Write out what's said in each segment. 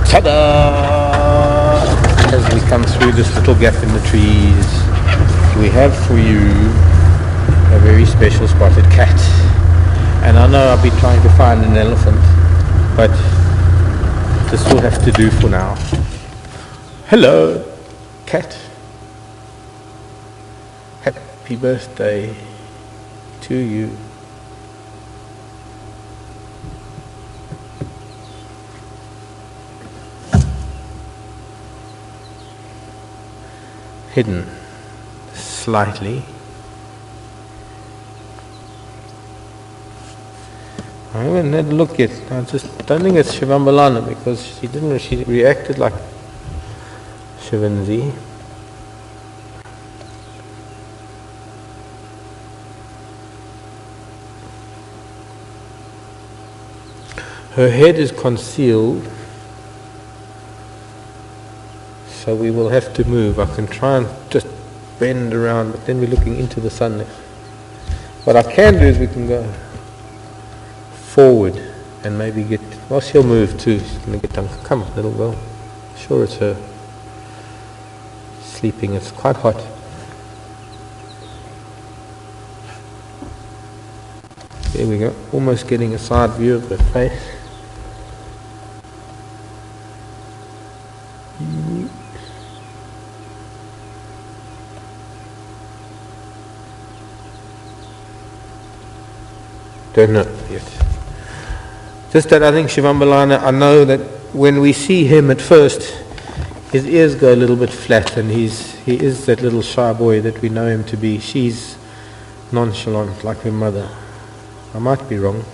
Ta-da! As we come through this little gap in the trees, we have for you a very special spotted cat. And I know I'll be trying to find an elephant, but this will have to do for now. Hello, cat. Happy birthday to you. Hidden slightly. I haven't had a look yet. I just don't think it's Xivam because she reacted like Xivan. Her head is concealed, so we will have to move. I can try and just bend around, but then we're looking into the sun. What I can do is we can go forward and maybe get... Well, she'll move too. She's going to get done. Come, little girl. Sure, it's her sleeping. It's quite hot. There we go. Almost getting a side view of the face. Don't know yet. Just that I think Xivam, I know that when we see him at first, his ears go a little bit flat, and he is that little shy boy that we know him to be. She's nonchalant like her mother. I might be wrong,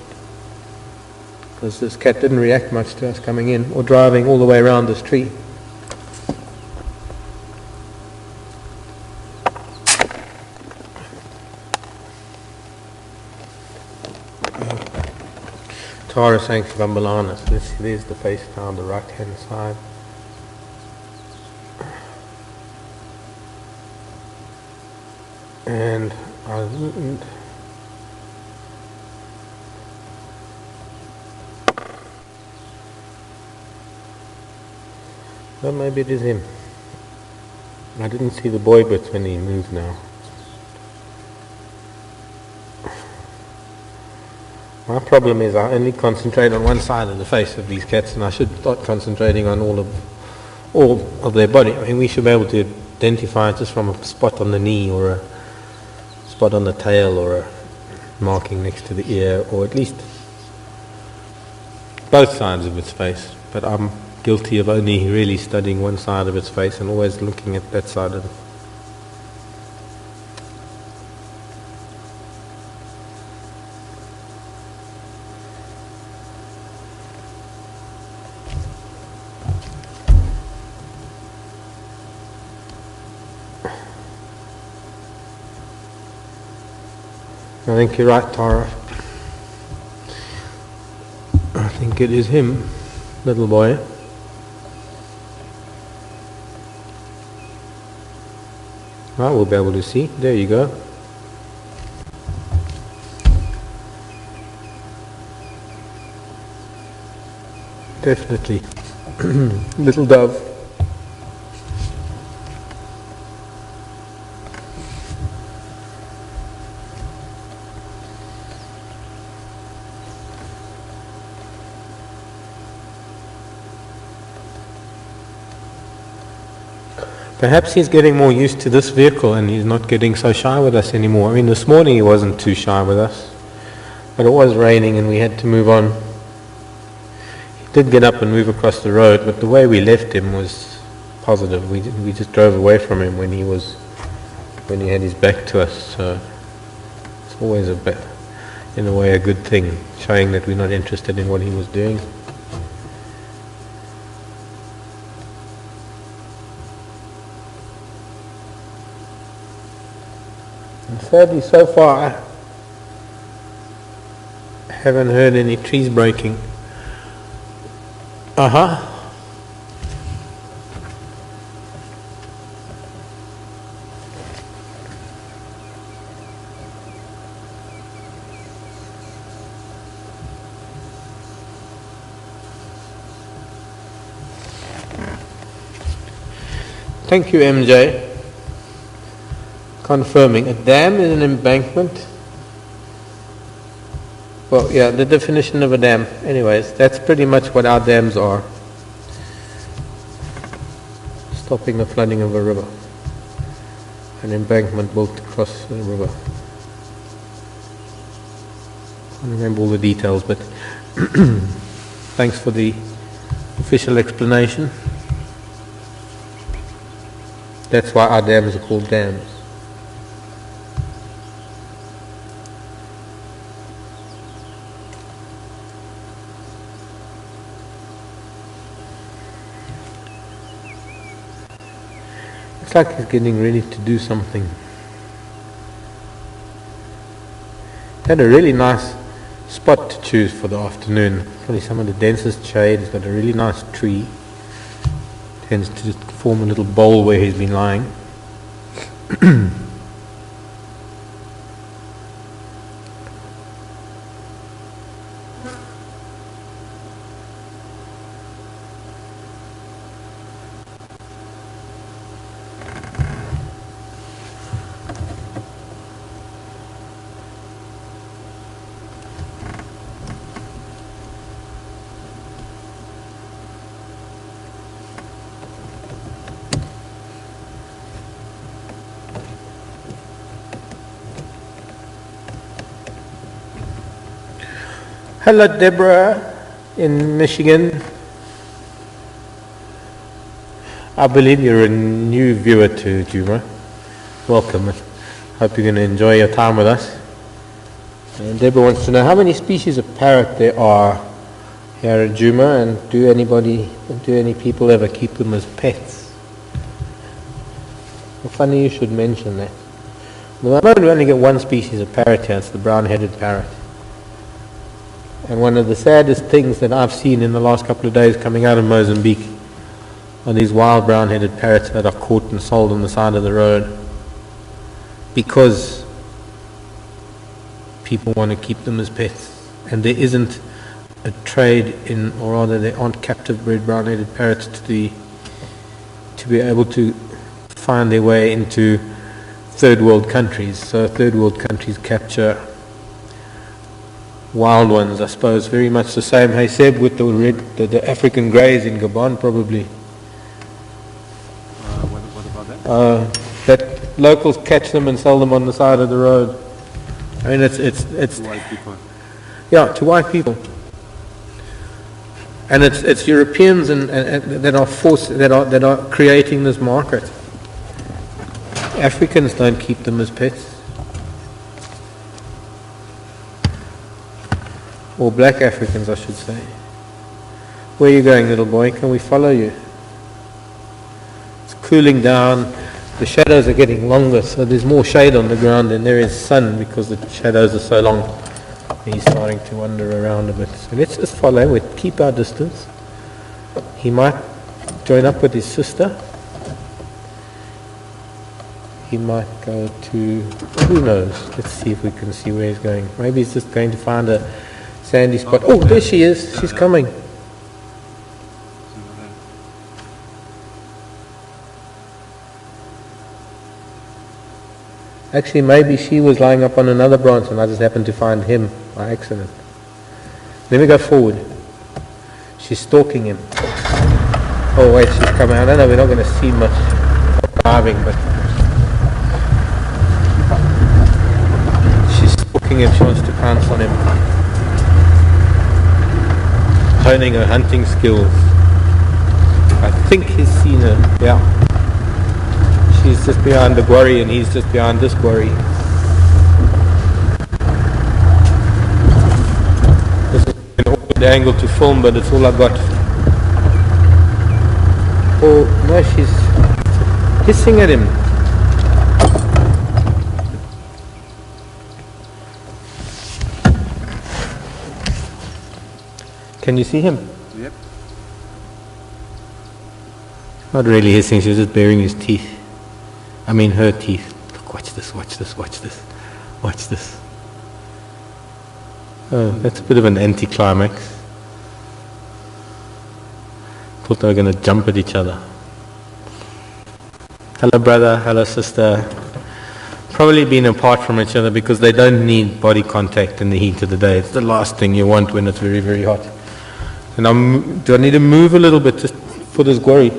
because this cat didn't react much to us coming in or driving all the way around this tree. Tara saying Xivam. So there's the face now on the right hand side. And I didn't. Well, maybe it is him. I didn't see the boy bits when he moved now. My problem is I only concentrate on one side of the face of these cats, and I should start concentrating on all of their body. I mean, we should be able to identify it just from a spot on the knee, or a spot on the tail, or a marking next to the ear, or at least both sides of its face. But I'm guilty of only really studying one side of its face and always looking at that side of it. I think you're right, Tara. I think it is him, little boy. Right, we'll be able to see. There you go. Definitely. Little dove. Perhaps he's getting more used to this vehicle and he's not getting so shy with us anymore. I mean, this morning he wasn't too shy with us, but it was raining and we had to move on. He did get up and move across the road, but the way we left him was positive. We just drove away from him when he had his back to us. So it's always in a way a good thing, showing that we're not interested in what he was doing. And sadly, so far, I haven't heard any trees breaking. Thank you, MJ. Confirming. A dam is an embankment. Well, yeah, the definition of a dam. Anyways, that's pretty much what our dams are. Stopping the flooding of a river. An embankment built across the river. I don't remember all the details, but thanks for the official explanation. That's why our dams are called dams. Looks like he's getting ready to do something. Had a really nice spot to choose for the afternoon. Probably some of the densest shade. He's got a really nice tree. Tends to just form a little bowl where he's been lying. Hello, Deborah in Michigan. I believe you're a new viewer to Juma. Welcome. Hope you're going to enjoy your time with us. And Deborah wants to know how many species of parrot there are here in Juma, and do any people ever keep them as pets? Well, funny you should mention that. Well, I know we only get one species of parrot here. It's the brown-headed parrot. And one of the saddest things that I've seen in the last couple of days coming out of Mozambique are these wild brown-headed parrots that are caught and sold on the side of the road because people want to keep them as pets. And there isn't a trade in, or rather there aren't captive bred brown-headed parrots to be able to find their way into third world countries. So third world countries capture wild ones, I suppose, very much the same. Hey Seb, with the African greys in Gabon, probably. What about that? That locals catch them and sell them on the side of the road. I mean, it's To white people. yeah, to white people, and it's Europeans and that are creating this market. Africans don't keep them as pets. Or black Africans, I should say. Where are you going, little boy? Can we follow you? It's cooling down. The shadows are getting longer, so there's more shade on the ground than there is sun because the shadows are so long. He's starting to wander around a bit. So let's just follow. We keep our distance. He might join up with his sister. He might go to... who knows? Let's see if we can see where he's going. Maybe he's just going to find a sandy spot. Oh, there she is. She's coming. Actually, maybe she was lying up on another branch and I just happened to find him by accident. Let me go forward. She's stalking him. Oh wait, she's coming. I don't know, we're not going to see much driving, but she's stalking him. She wants to pounce on him. Honing her hunting skills. I think he's seen her. Yeah. She's just behind the quarry and he's just behind this quarry. This is an awkward angle to film, but it's all I've got. Oh no, she's hissing at him. Can you see him? Yep. Not really hissing, she was just baring his teeth. I mean her teeth. Look, watch this, watch this, watch this, watch this. Oh, that's a bit of an anticlimax. Thought they were going to jump at each other. Hello brother, hello sister. Probably been apart from each other because they don't need body contact in the heat of the day. It's the last thing you want when it's very, very hot. And do I need to move a little bit just for this worry?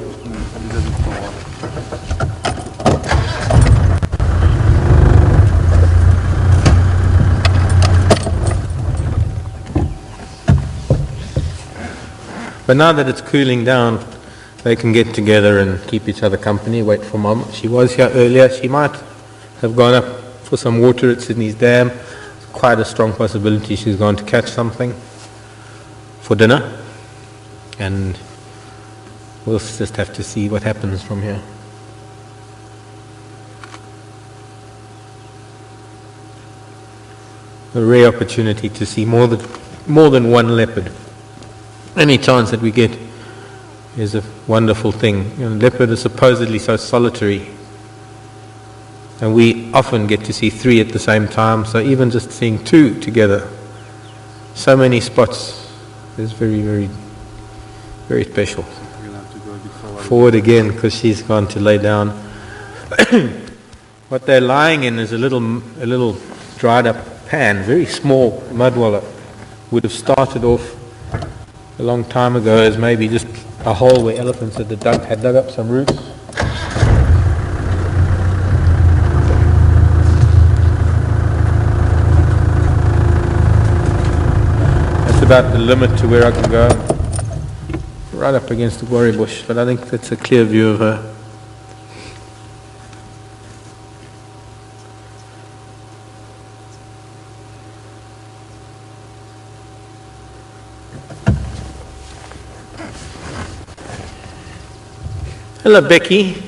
But now that it's cooling down, they can get together and keep each other company, wait for Mum. She was here earlier. She might have gone up for some water at Sydney's Dam. It's quite a strong possibility she's going to catch something for dinner. And we'll just have to see what happens from here. A rare opportunity to see more than one leopard. Any chance that we get is a wonderful thing. You know, leopard is supposedly so solitary, and we often get to see 3 at the same time, so even just seeing 2 together, so many spots, is very, very, very special. We'll have to go a bit Forward again, because she's gone to lay down. What they're lying in is a little dried up pan, very small mud wallow. Would have started off a long time ago as maybe just a hole where elephants had dug up some roots. That's about the limit to where I can go, right up against the worry bush, but I think that's a clear view of her. Hello, Becky.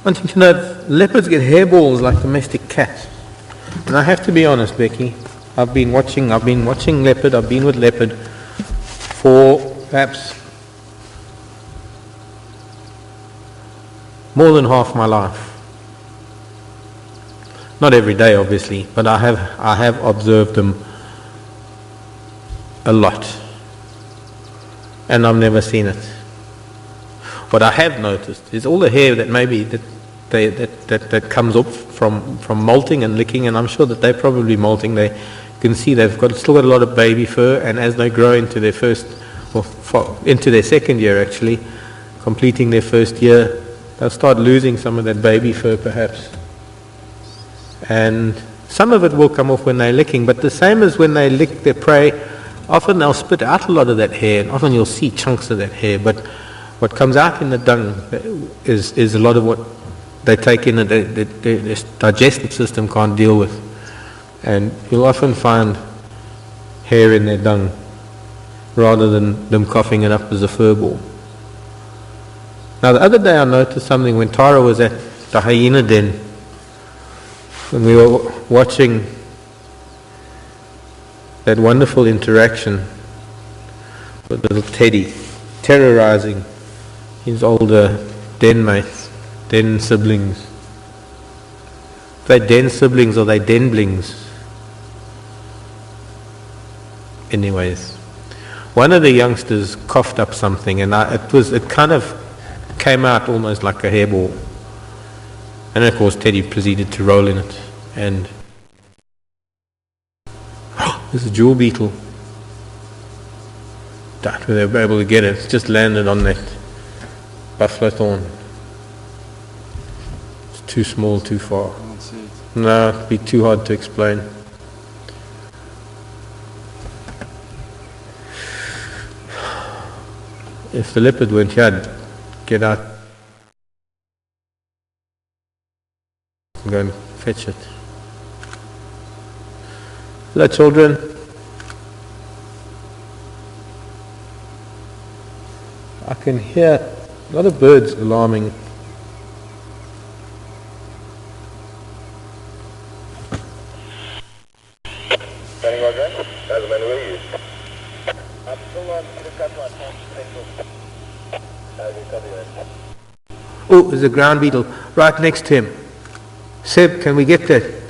Wanting to know, leopards get hairballs like domestic cats. And I have to be honest, Becky, I've been watching leopard, I've been with leopard for perhaps more than half my life. Not every day, obviously, but I have observed them a lot. And I've never seen it. What I have noticed is all the hair that comes up from molting and licking, and I'm sure that they're probably molting. They can see they've still got a lot of baby fur, and as they grow into their into their second year actually, completing their first year, they'll start losing some of that baby fur perhaps. And some of it will come off when they're licking, but the same as when they lick their prey, often they'll spit out a lot of that hair, and often you'll see chunks of that hair, but what comes out in the dung is a lot of what they take in and their digestive system can't deal with. And you'll often find hair in their dung rather than them coughing it up as a fur ball. Now the other day I noticed something when Tara was at the hyena den, when we were watching that wonderful interaction with little Teddy, terrorizing his older den mates, den siblings. Are they den siblings or are they denblings? Anyways, one of the youngsters coughed up something, and it kind of came out almost like a hairball. And of course Teddy proceeded to roll in it, and there's a jewel beetle. Doubt whether they were able to get it. It's just landed on that buffalo thorn. It's too small, too far. I don't see it. No, it'd be too hard to explain. If the leopard went here, I'd get out and go and fetch it. Hello, children. I can hear a lot of birds alarming. Oh, there's a ground beetle right next to him. Seb, can we get that?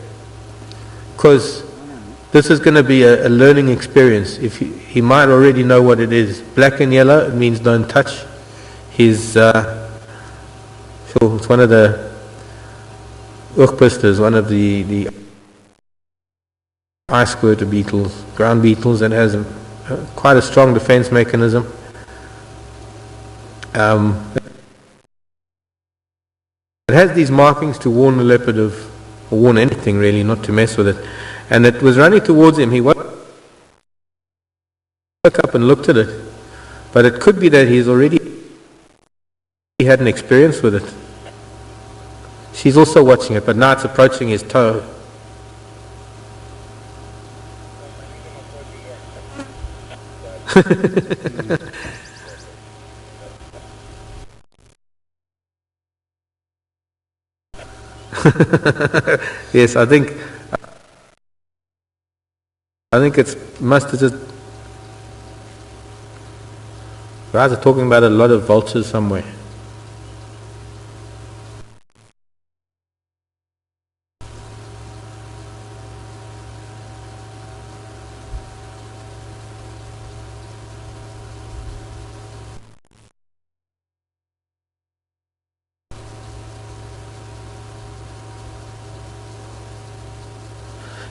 Because this is going to be a learning experience. He might already know what it is. Black and yellow, it means don't touch. He's it's one of the Urkpisters, one of the ice squirter beetles, ground beetles, that has quite a strong defense mechanism. It has these markings to warn the leopard of, or warn anything really, not to mess with it. And it was running towards him. He woke up and looked at it. But it could be that he had an experience with it. She's also watching it, but now it's approaching his toe. Yes, I think it must have just. Guys are talking about a lot of vultures somewhere.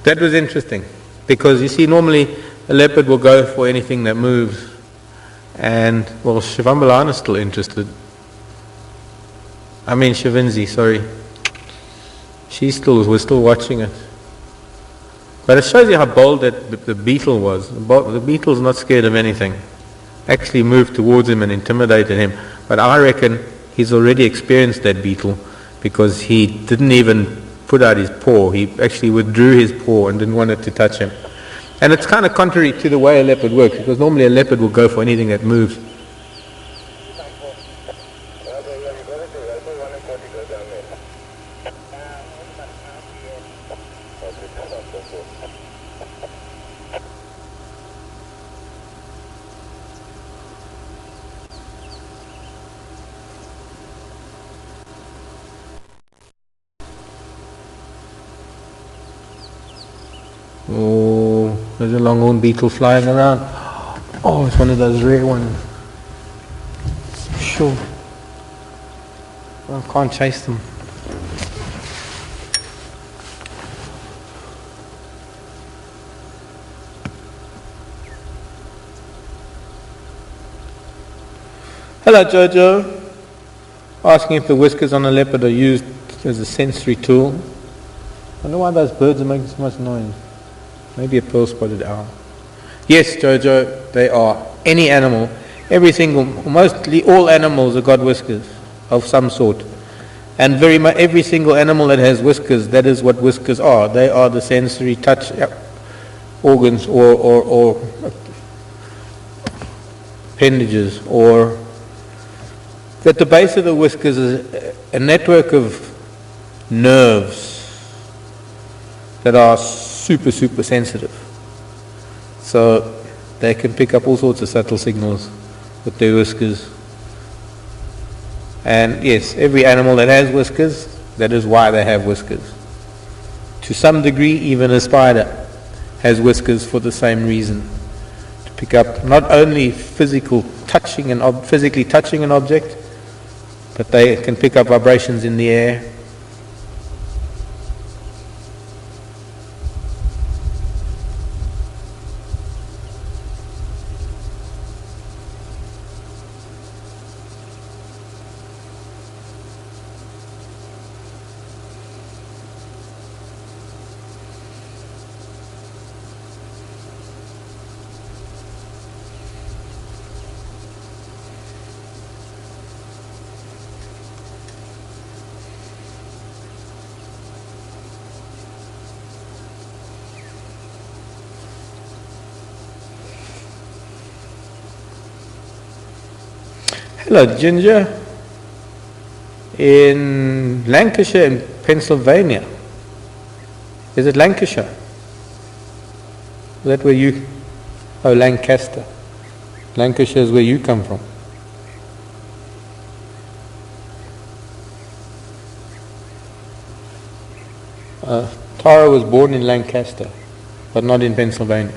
That was interesting, because you see, normally a leopard will go for anything that moves, and well, Xivam is still interested. I mean Xivinzi, sorry. We're still watching it. But it shows you how bold that the beetle was. The beetle's not scared of anything. Actually moved towards him and intimidated him. But I reckon he's already experienced that beetle, because he didn't even put out his paw. He actually withdrew his paw and didn't want it to touch him. And it's kind of contrary to the way a leopard works, because normally a leopard will go for anything that moves. Oh, there's a longhorn beetle flying around. Oh, it's one of those rare ones. Sure. I can't chase them. Hello, Jojo. Asking if the whiskers on a leopard are used as a sensory tool. I wonder why those birds are making so much noise. Maybe a pearl-spotted owl. Yes, Jojo, they are. Any animal, mostly all animals have got whiskers of some sort. And very much every single animal that has whiskers, that is what whiskers are. They are the sensory touch organs or appendages, or at the base of the whiskers is a network of nerves that are super sensitive. So they can pick up all sorts of subtle signals with their whiskers. And yes, every animal that has whiskers, that is why they have whiskers. To some degree, even a spider has whiskers for the same reason. To pick up not only physically touching an object, but they can pick up vibrations in the air. Hello, Ginger. In Lancashire and Pennsylvania. Is it Lancashire? Is that where you... Oh, Lancaster. Lancashire is where you come from. Tara was born in Lancaster, but not in Pennsylvania.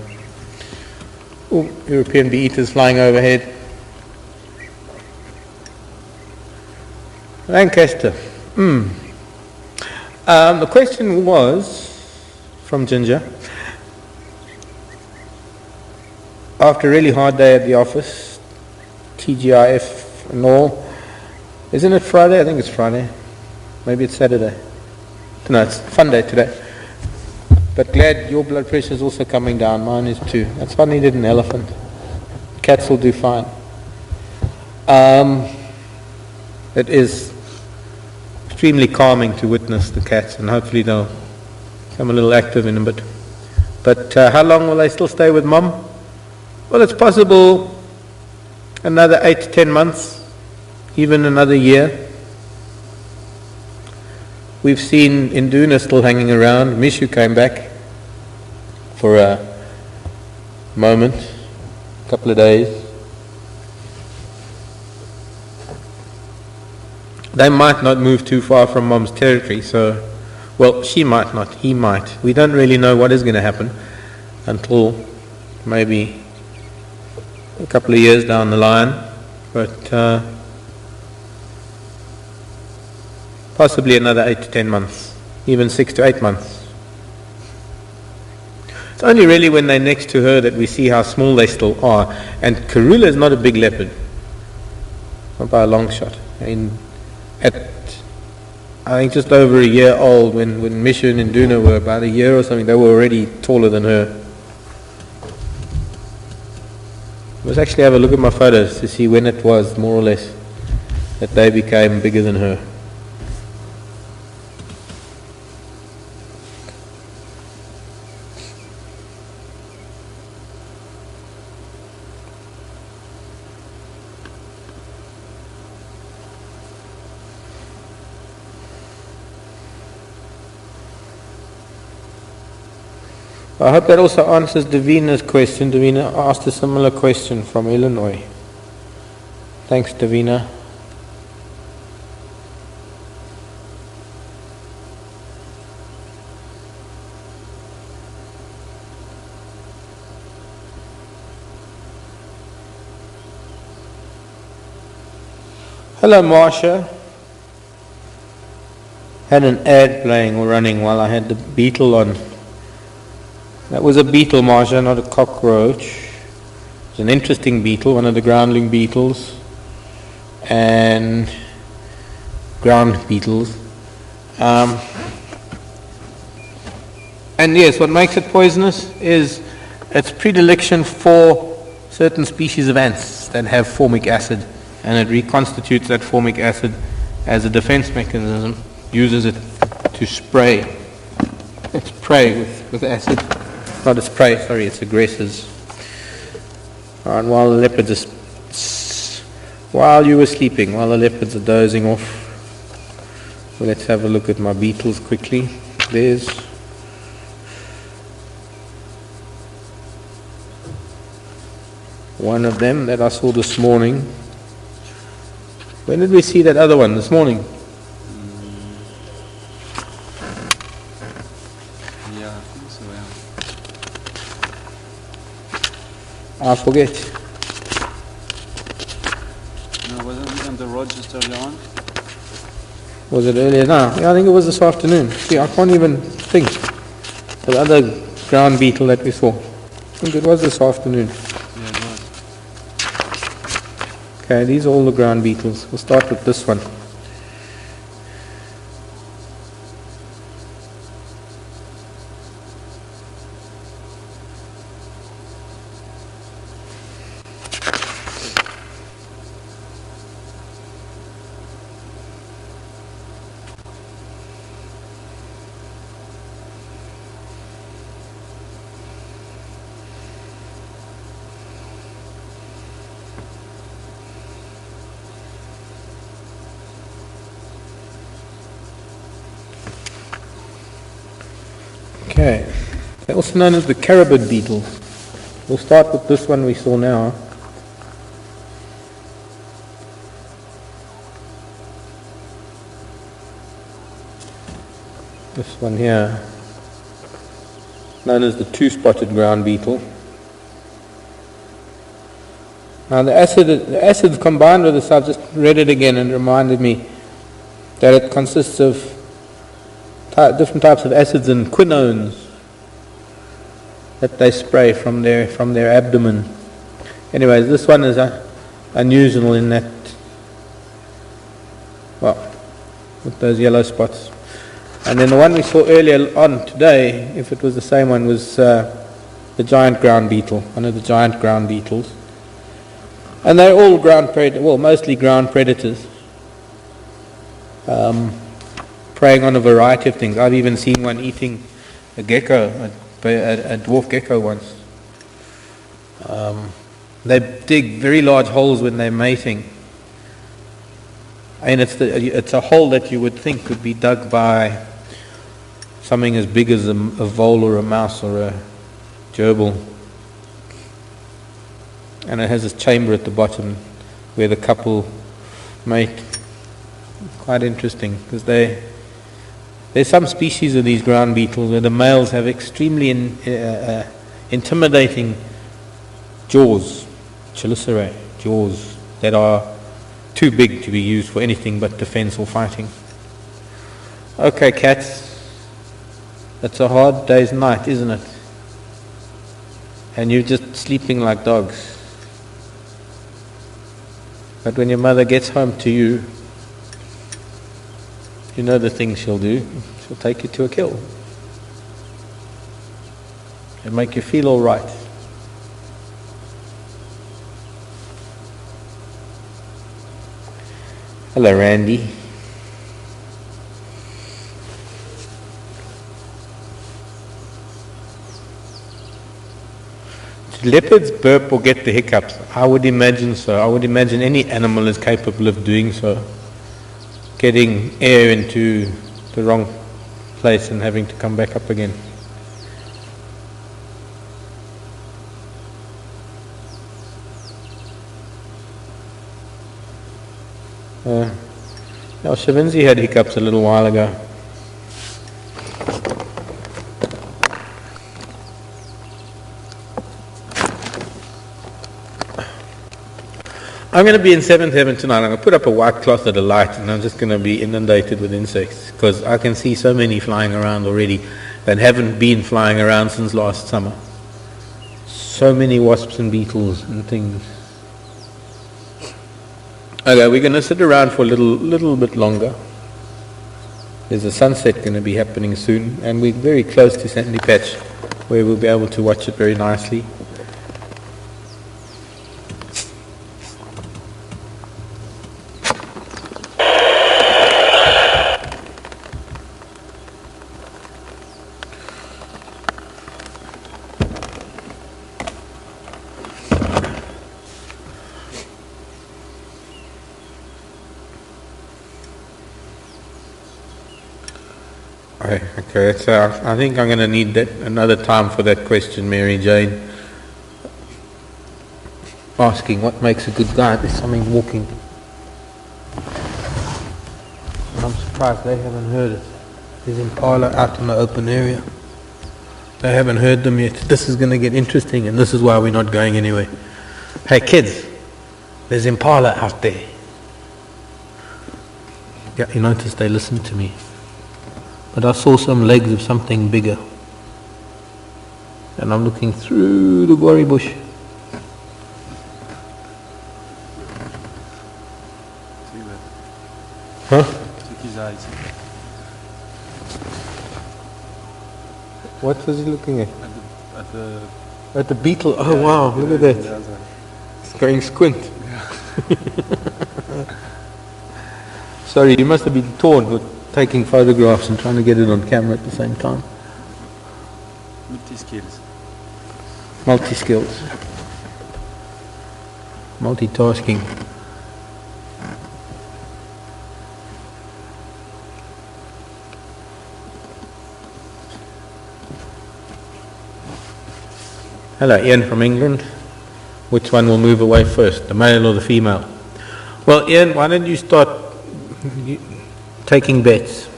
Oh, European bee eaters flying overhead. Lancaster. The question was from Ginger. After a really hard day at the office, TGIF and all, isn't it Friday? I think it's Friday. Maybe it's Saturday. No, it's fun day today. But glad your blood pressure is also coming down. Mine is too. That's why I needed an elephant. Cats will do fine. It is extremely calming to witness the cats, and hopefully they'll become a little active in a bit. But how long will they still stay with Mum? Well, it's possible another 8 to 10 months, even another year. We've seen Induna still hanging around. Mishu came back for a moment, a couple of days. They might not move too far from Mum's territory, so, well, she might not, he might. We don't really know what is going to happen until maybe a couple of years down the line, but possibly another 8 to 10 months, even 6 to 8 months. It's only really when they're next to her that we see how small they still are. And Karula is not a big leopard, not by a long shot. At I think just over a year old, when Misha and Induna were about a year or something, they were already taller than her. Let's actually have a look at my photos to see when it was, more or less, that they became bigger than her. I hope that also answers Davina's question. Davina asked a similar question from Illinois. Thanks, Davina. Hello, Marsha. Had an ad playing or running while I had the beetle on. That was a beetle, Marsha, not a cockroach. It's an interesting beetle, one of the groundling beetles and ground beetles. And yes, what makes it poisonous is its predilection for certain species of ants that have formic acid, and it reconstitutes that formic acid as a defense mechanism, uses it to spray its prey with acid. Not its prey, sorry, its aggressors. And while the leopards while you were sleeping, while the leopards are dozing off, well, let's have a look at my beetles quickly. There's one of them that I saw this morning. When did we see that other one? This morning? I forget. No, wasn't it on the road just earlier on? Was it earlier? No, yeah, I think it was this afternoon. See, I can't even think. The other ground beetle that we saw. I think it was this afternoon. Yeah, it was. Okay, these are all the ground beetles. We'll start with this one. Okay, they're also known as the carabid beetle. We'll start with this one we saw now. This one here, known as the two-spotted ground beetle. Now the acid combined with this, I've just read it again and reminded me, that it consists of different types of acids and quinones that they spray from their abdomen. Anyways, this one is unusual in that, well, with those yellow spots. And then the one we saw earlier on today, if it was the same one, was the giant ground beetle, one of the giant ground beetles. And they're all mostly ground predators, preying on a variety of things. I've even seen one eating a gecko, a dwarf gecko once. They dig very large holes when they're mating, and it's a hole that you would think could be dug by something as big as a vole or a mouse or a gerbil. And it has this chamber at the bottom where the couple mate. Quite interesting, because there's some species of these ground beetles where the males have extremely intimidating jaws, chelicerae jaws, that are too big to be used for anything but defense or fighting. Okay, cats, it's a hard day's night, isn't it? And you're just sleeping like dogs. But when your mother gets home to you, you know the things she'll do. She'll take you to a kill and make you feel all right. Hello, Randy. Did leopards burp or get the hiccups? I would imagine so. I would imagine any animal is capable of doing so. Getting air into the wrong place and having to come back up again. Xivam had hiccups a little while ago. I'm going to be in seventh heaven tonight. I'm going to put up a white cloth at a light, and I'm just going to be inundated with insects, because I can see so many flying around already that haven't been flying around since last summer. So many wasps and beetles and things. Okay, we're going to sit around for a little bit longer. There's a sunset going to be happening soon, and we're very close to Sandy Patch, where we'll be able to watch it very nicely. Okay, so I think I'm going to need another time for that question, Mary Jane. Asking what makes a good guide. There's something walking. I'm surprised they haven't heard it. There's impala out in the open area. They haven't heard them yet. This is going to get interesting, and this is why we're not going anywhere. Hey kids, there's impala out there. Yeah, you notice they listen to me. But I saw some legs of something bigger. And I'm looking through the gory bush. Huh? Took his eyes. What was he looking at? At the beetle. Oh yeah, wow, look at that. It's going squint. Yeah. Sorry, you must have been torn with taking photographs and trying to get it on camera at the same time. Multi-skills. Multi-skills. Multitasking. Hello, Ian from England. Which one will move away first, the male or the female? Well, Ian, why don't you start taking bets?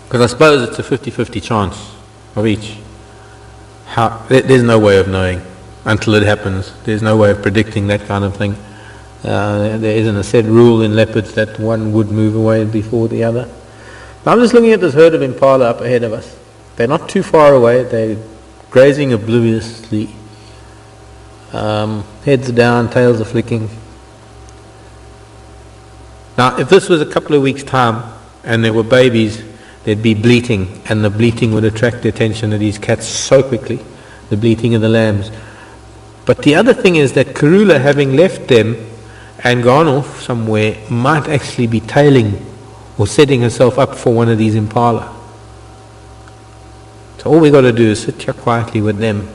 Because I suppose it's a 50-50 chance of each. There's no way of knowing until it happens. There's no way of predicting that kind of thing. There isn't a set rule in leopards that one would move away before the other. Now I'm just looking at this herd of impala up ahead of us. They're not too far away. They're grazing obliviously. Heads are down, tails are flicking. Now, if this was a couple of weeks' time and there were babies, there'd be bleating, and the bleating would attract the attention of these cats so quickly, the bleating of the lambs. But the other thing is that Karula, having left them and gone off somewhere, might actually be tailing or setting herself up for one of these impala. So all we got to do is sit here quietly with them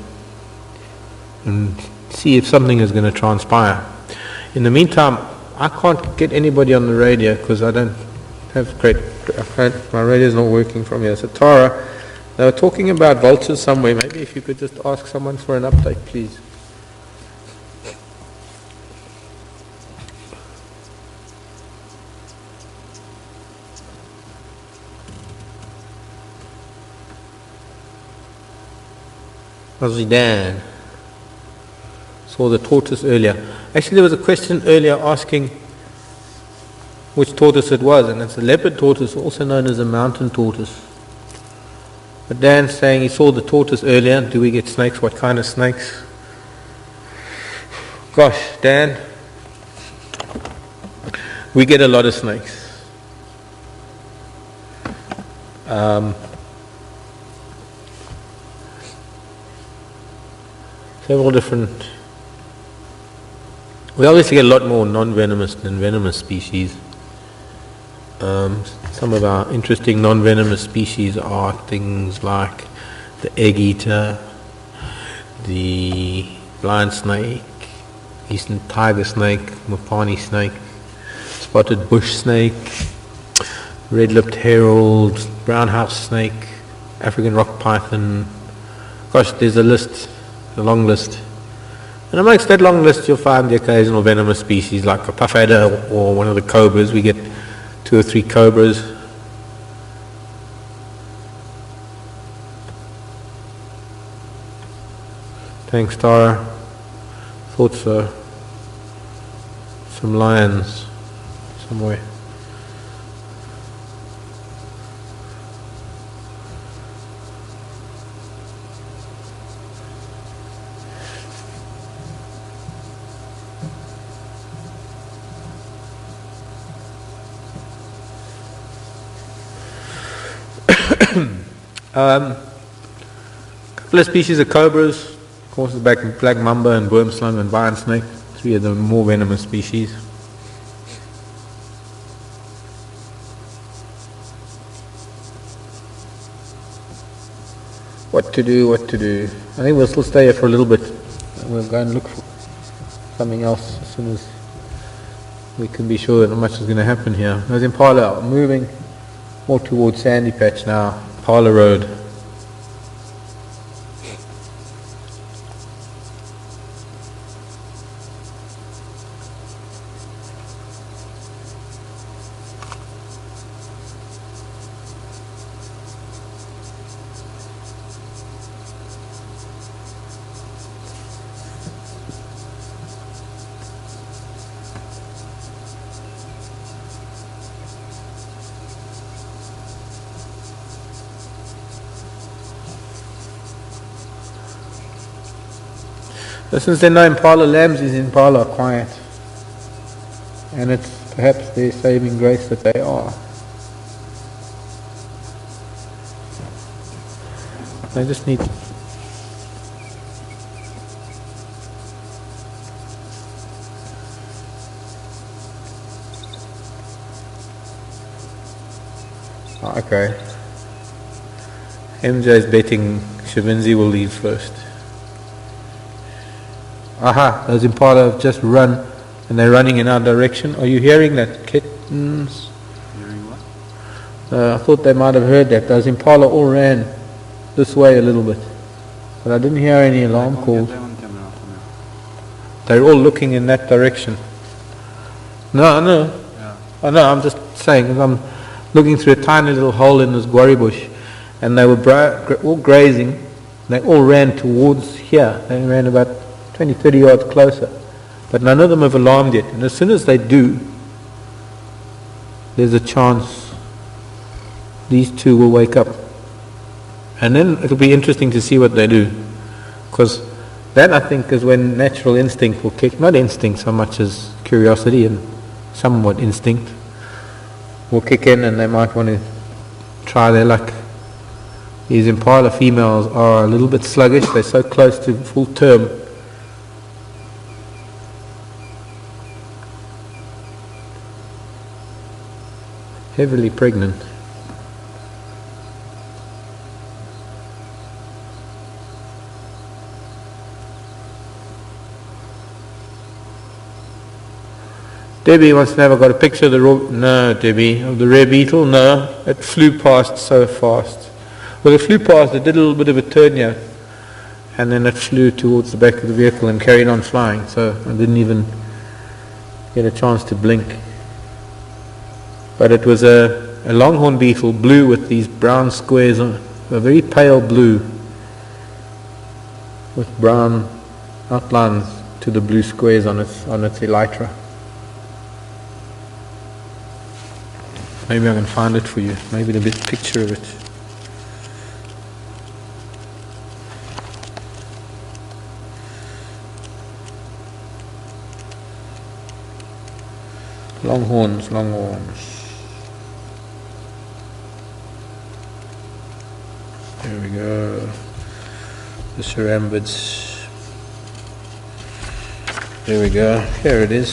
and see if something is going to transpire. In the meantime, I can't get anybody on the radio because I don't have my radio's not working from here. So Tara, they were talking about vultures somewhere. Maybe if you could just ask someone for an update, please. Aussie Dan saw the tortoise earlier. Actually, there was a question earlier asking which tortoise it was, and it's a leopard tortoise, also known as a mountain tortoise. But Dan's saying he saw the tortoise earlier. Do we get snakes? What kind of snakes? Gosh, Dan, we get a lot of snakes. Several different. We obviously get a lot more non-venomous than venomous species. Some of our interesting non-venomous species are things like the egg eater, the blind snake, eastern tiger snake, Mopani snake, spotted bush snake, red-lipped herald, brown house snake, African rock python. Gosh, there's a list, a long list. And amongst that long list you'll find the occasional venomous species like a puff adder or one of the cobras. We get 2 or 3 cobras. Thanks, Tara. Thought so. Some lions somewhere. Couple of species of cobras, of course, the black mamba and worm slug and iron snake, 3 of the more venomous species. What to do? I think we'll still stay here for a little bit. We'll go and look for something else as soon as we can be sure that not much is going to happen here. Those impala are moving more towards Sandy Patch now, Impala Road. But since there are no impala lambs, these impala are quiet. And it's perhaps their saving grace that they are. I just need... Oh, okay. MJ is betting Xivam will leave first. Aha, those impala have just run and they're running in our direction. Are you hearing that, kittens? Hearing what? I thought they might have heard that. Those impala all ran this way a little bit. But I didn't hear any alarm calls. They're all looking in that direction. No, I know. Yeah. I know, I'm just saying, 'cause I'm looking through a tiny little hole in this guarri bush and they were all grazing. They all ran towards here. They ran about 20, 30 yards closer. But none of them have alarmed yet. And as soon as they do, there's a chance these two will wake up. And then it'll be interesting to see what they do. Because that, I think, is when natural instinct will kick. Not instinct so much as curiosity and somewhat instinct will kick in, and they might want to try their luck. These impala females are a little bit sluggish. They're so close to full term. Heavily pregnant. Debbie wants to know, I've got a picture of the no, Debbie, of the rare beetle. No, it flew past so fast. Well, it flew past, it did a little bit of a turn here, and then it flew towards the back of the vehicle and carried on flying, so I didn't even get a chance to blink. But it was a longhorn beetle, blue with these brown squares, a very pale blue with brown outlines to the blue squares on its elytra. Maybe I can find it for you. Maybe the big picture of it. Longhorns. There we go. The cerambids. There we go. Here it is.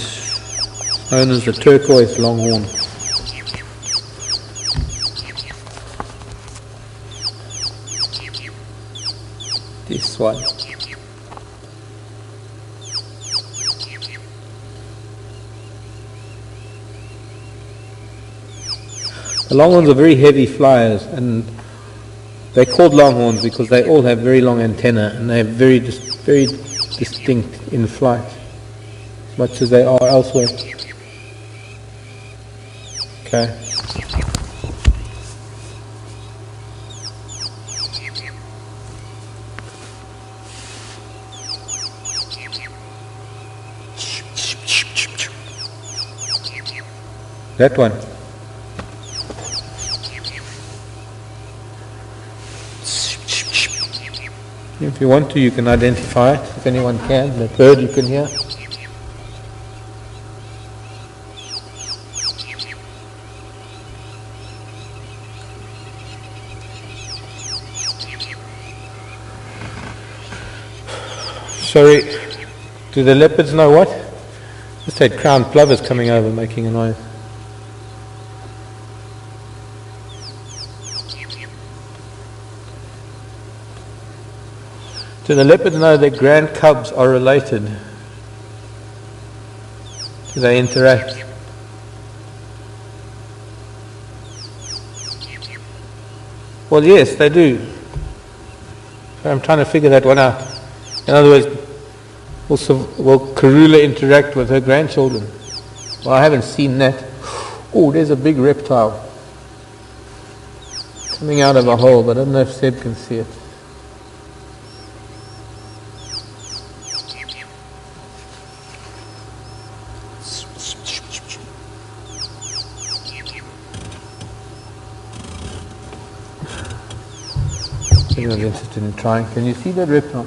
Known as the turquoise longhorn. This one. The longhorns are very heavy flyers, and they're called longhorns because they all have very long antennae and they're very distinct in flight, as much as they are elsewhere. Okay. That one. If you want to, you can identify it, if anyone can. The bird you can hear. Sorry, do the leopards know what? Just had crowned plovers coming over making a noise. Do the leopards know that grand cubs are related? Do they interact? Well, yes, they do. So I'm trying to figure that one out. In other words, will Karula interact with her grandchildren? Well, I haven't seen that. Oh, there's a big reptile coming out of a hole, but I don't know if Seb can see it. Anyone's interested in trying. Can you see that reptile?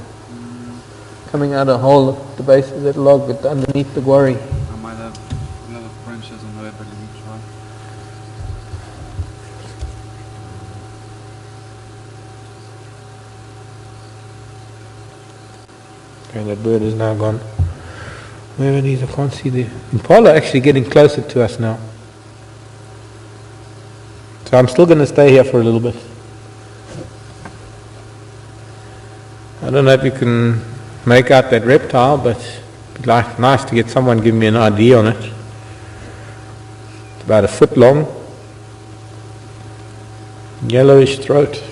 Coming out of a hole at the base of that log but underneath the quarry. I might have another branches on the way, but let me try. Okay, that bird is now gone. Where are these? I can't see the impala actually getting closer to us now. So I'm still going to stay here for a little bit. I don't know if you can make out that reptile, but it'd be nice to get someone give me an idea on it. It's about 1 foot long, yellowish throat.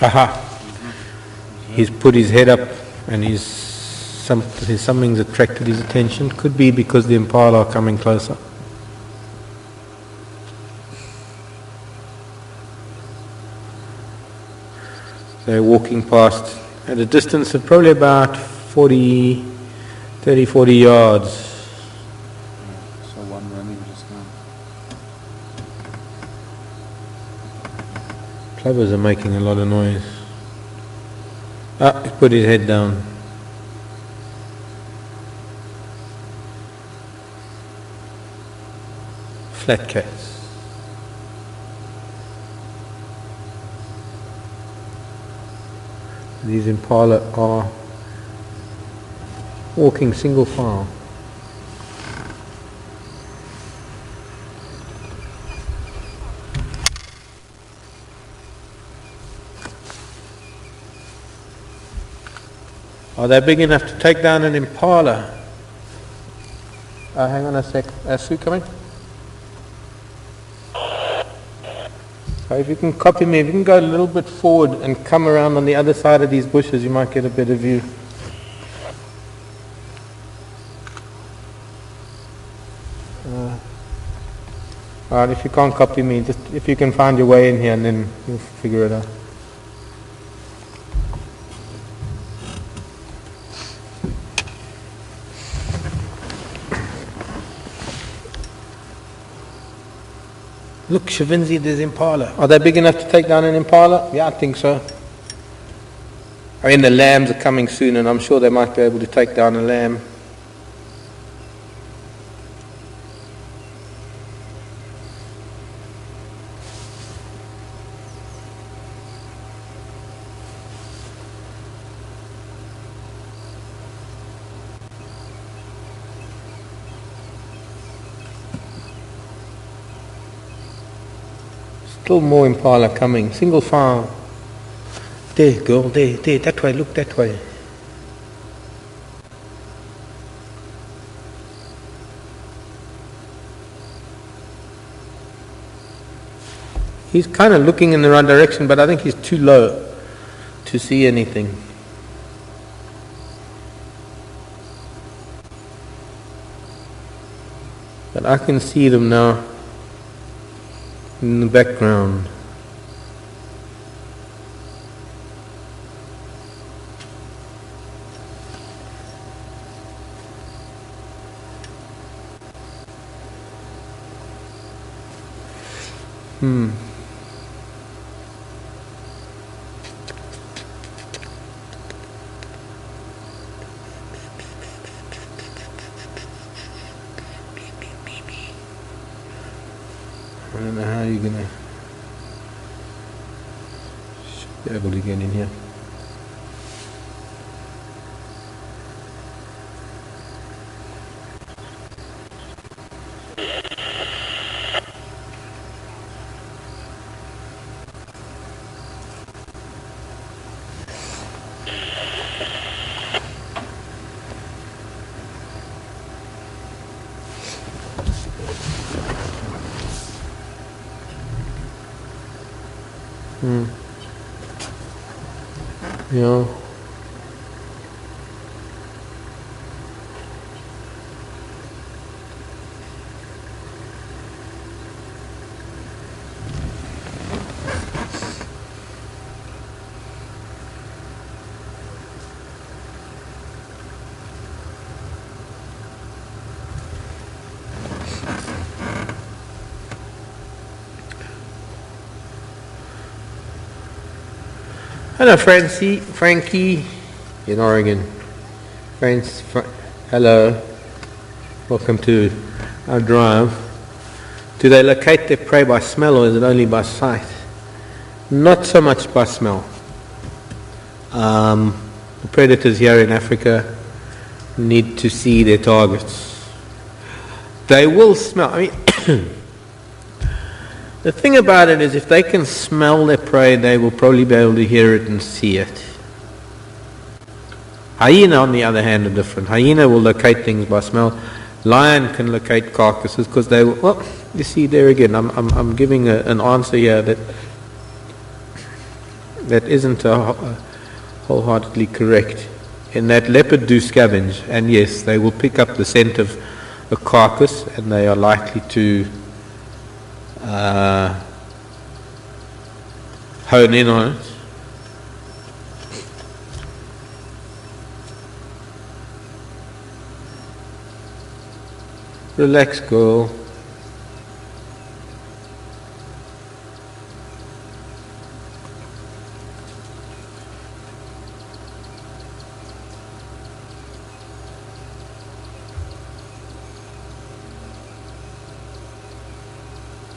Aha! He's put his head up and something's attracted his attention. Could be because the impala are coming closer. They're walking past at a distance of probably about 30, 40 yards. So one running just now. Plovers are making a lot of noise. Ah, he put his head down. Flat cats. These impala are walking single file. Are they big enough to take down an impala? Hang on a sec. Sue coming? So if you can copy me, if you can go a little bit forward and come around on the other side of these bushes, you might get a better view. Alright, if you can't copy me, just if you can find your way in here and then you'll figure it out. Look, Xivinzi, there's impala. Are they big enough to take down an impala? Yeah, I think so. I mean, the lambs are coming soon, and I'm sure they might be able to take down a lamb. Still more impala coming, single file. There, girl, there, that way, look that way. He's kind of looking in the right direction, but I think he's too low to see anything. But I can see them now in the background. I don't know how you're gonna be able to get in here. Yeah. Hello, Frankie in Oregon. Hello, welcome to our drive. Do they locate their prey by smell, or is it only by sight? Not so much by smell. The predators here in Africa need to see their targets. They will smell. I mean, the thing about it is, if they can smell their prey, they will probably be able to hear it and see it. Hyena, on the other hand, are different. Hyena will locate things by smell. Lion can locate carcasses because they will. Well, you see, there again, I'm giving an answer here that isn't wholeheartedly correct. In that leopard do scavenge, and yes, they will pick up the scent of a carcass, and they are likely to hone in on it. Relax, girl.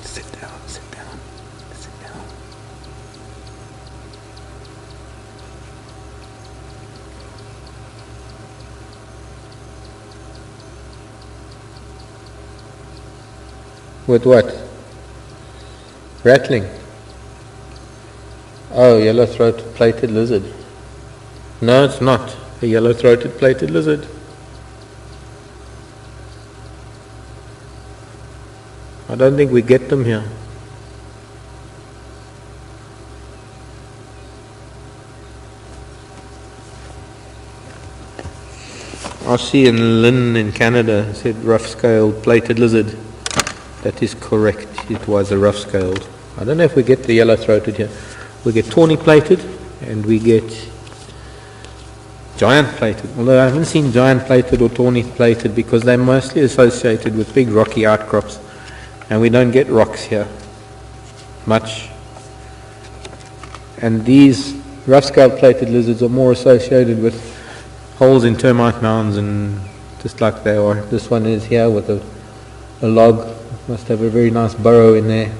Sit down, sit down, sit down. With what? Rattling. Oh, yellow-throated plated lizard. No, it's not a yellow-throated plated lizard. I don't think we get them here. I see in Lynn in Canada said rough-scaled plated lizard. That is correct. It was a rough-scaled. I don't know if we get the yellow-throated here. We get tawny-plated and we get giant-plated. Although I haven't seen giant-plated or tawny-plated because they're mostly associated with big rocky outcrops, and we don't get rocks here much. And these rough-scaled plated lizards are more associated with holes in termite mounds, and just like they are. This one is here with a log. Must have a very nice burrow in there.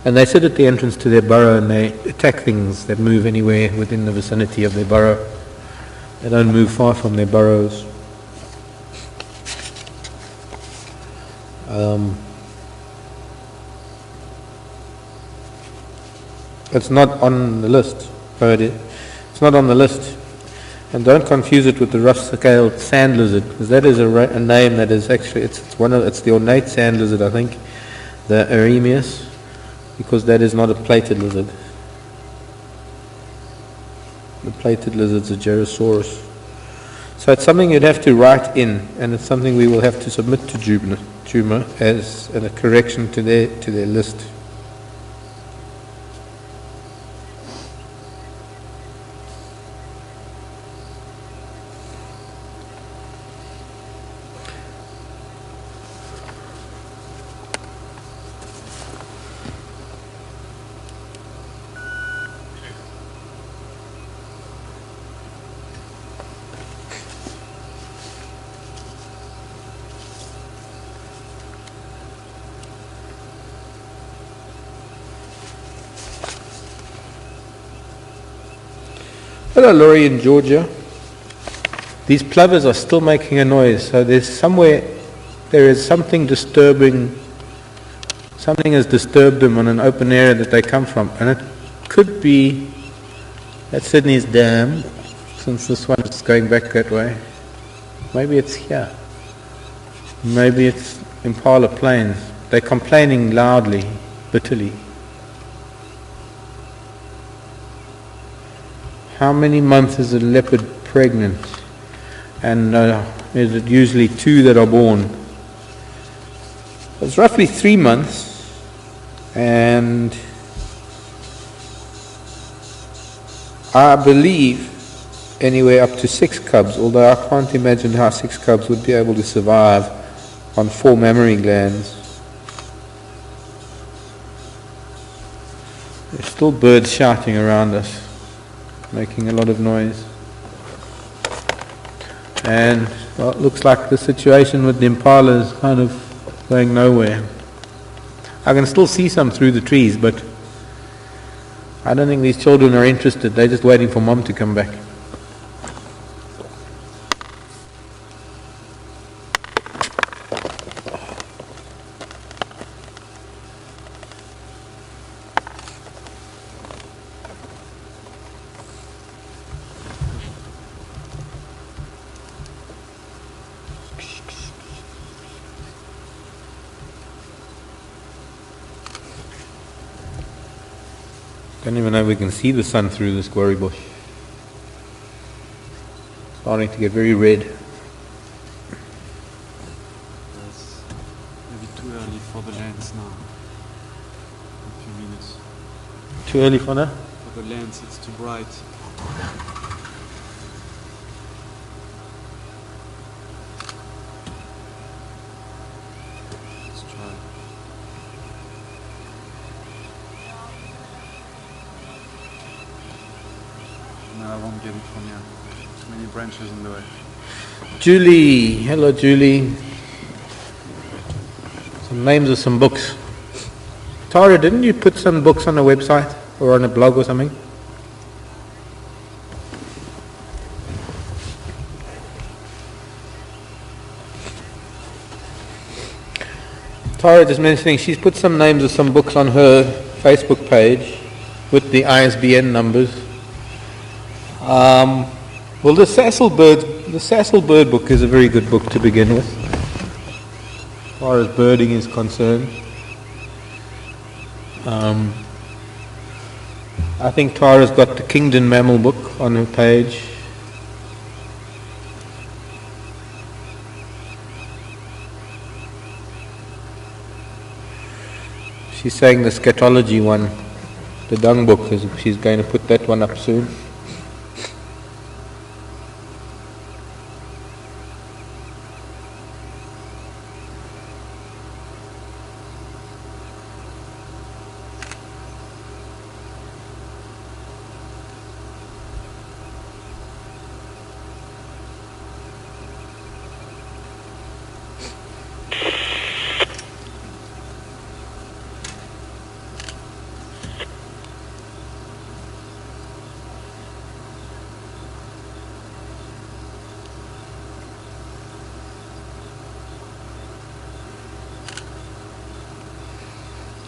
And they sit at the entrance to their burrow and they attack things that move anywhere within the vicinity of their burrow. They don't move far from their burrows. It's not on the list. It's not on the list. And don't confuse it with the rough-scaled sand lizard, because that is a name that is actually, it's the ornate sand lizard, I think, the Eremius, because that is not a plated lizard. The plated lizard's a Gerosaurus. So it's something you'd have to write in, and it's something we will have to submit to Juma as a correction to their list. Hello, Laurie in Georgia. These plovers are still making a noise, so there is something disturbing, something has disturbed them on an open area that they come from, and it could be at Sydney's dam, since this one is going back that way. Maybe it's here. Maybe it's Impala Plains. They're complaining loudly, bitterly. How many months is a leopard pregnant? And is it usually 2 that are born? It's roughly 3 months, and I believe anywhere up to 6 cubs, although I can't imagine how 6 cubs would be able to survive on 4 mammary glands. There's still birds shouting around us, making a lot of noise. And well, it looks like the situation with the impala is kind of going nowhere. I can still see some through the trees, but I don't think these children are interested. They're just waiting for mom to come back. Don't even know if we can see the sun through this quarry bush. Starting to get very red. It's maybe too early for the lens now. In a few minutes. Too early for now? For the lens, it's too bright. No, I won't get it from here. Too many branches in the way. Julie, hello Julie. Some names of some books. Tara, didn't you put some books on a website or on a blog or something? Tara just mentioning she's put some names of some books on her Facebook page with the ISBN numbers. Well, the Sassel Bird book is a very good book to begin with, as far as birding is concerned. I think Tara's got the Kingdon Mammal book on her page. She's saying the scatology one, the dung book, she's going to put that one up soon.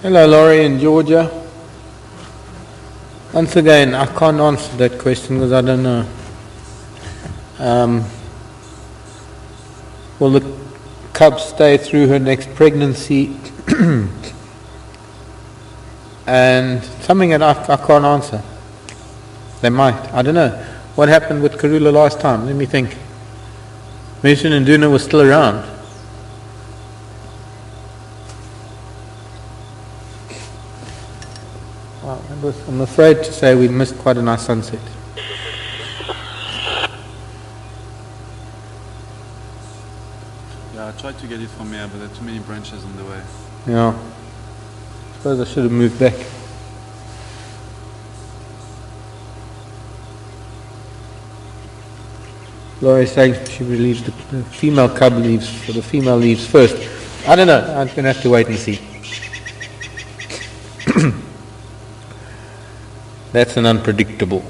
Hello Laurie in Georgia. Once again, I can't answer that question because I don't know. Will the cub stay through her next pregnancy? And something that I can't answer. They might. I don't know. What happened with Karula last time? Let me think. Mason and Duna were still around. I'm afraid to say we missed quite a nice sunset. Yeah, I tried to get it from here, but there are too many branches in the way. Yeah. I suppose I should have moved back. Laurie's saying she believes the female cub leaves, or the female leaves first. I don't know. I'm going to have to wait and see. That's an unpredictable.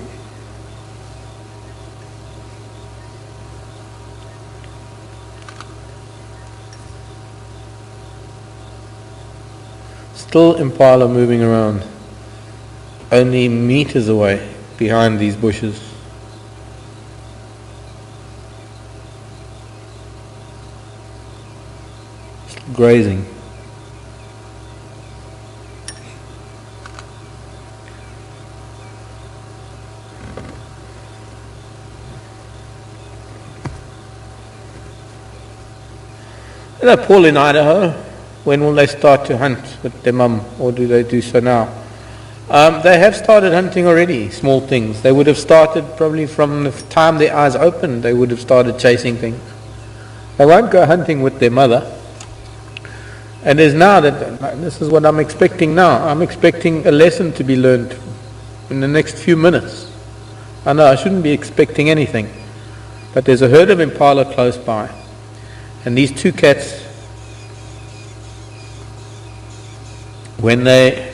Still impala moving around, only meters away behind these bushes. Still grazing. Hello, Paul in Idaho. When will they start to hunt with their mum, or do they do so now? They have started hunting already, small things. They would have started probably from the time their eyes opened, they would have started chasing things. They won't go hunting with their mother. And there's now this is what I'm expecting now. I'm expecting a lesson to be learned in the next few minutes. I know I shouldn't be expecting anything, but there's a herd of impala close by. And these two cats, when they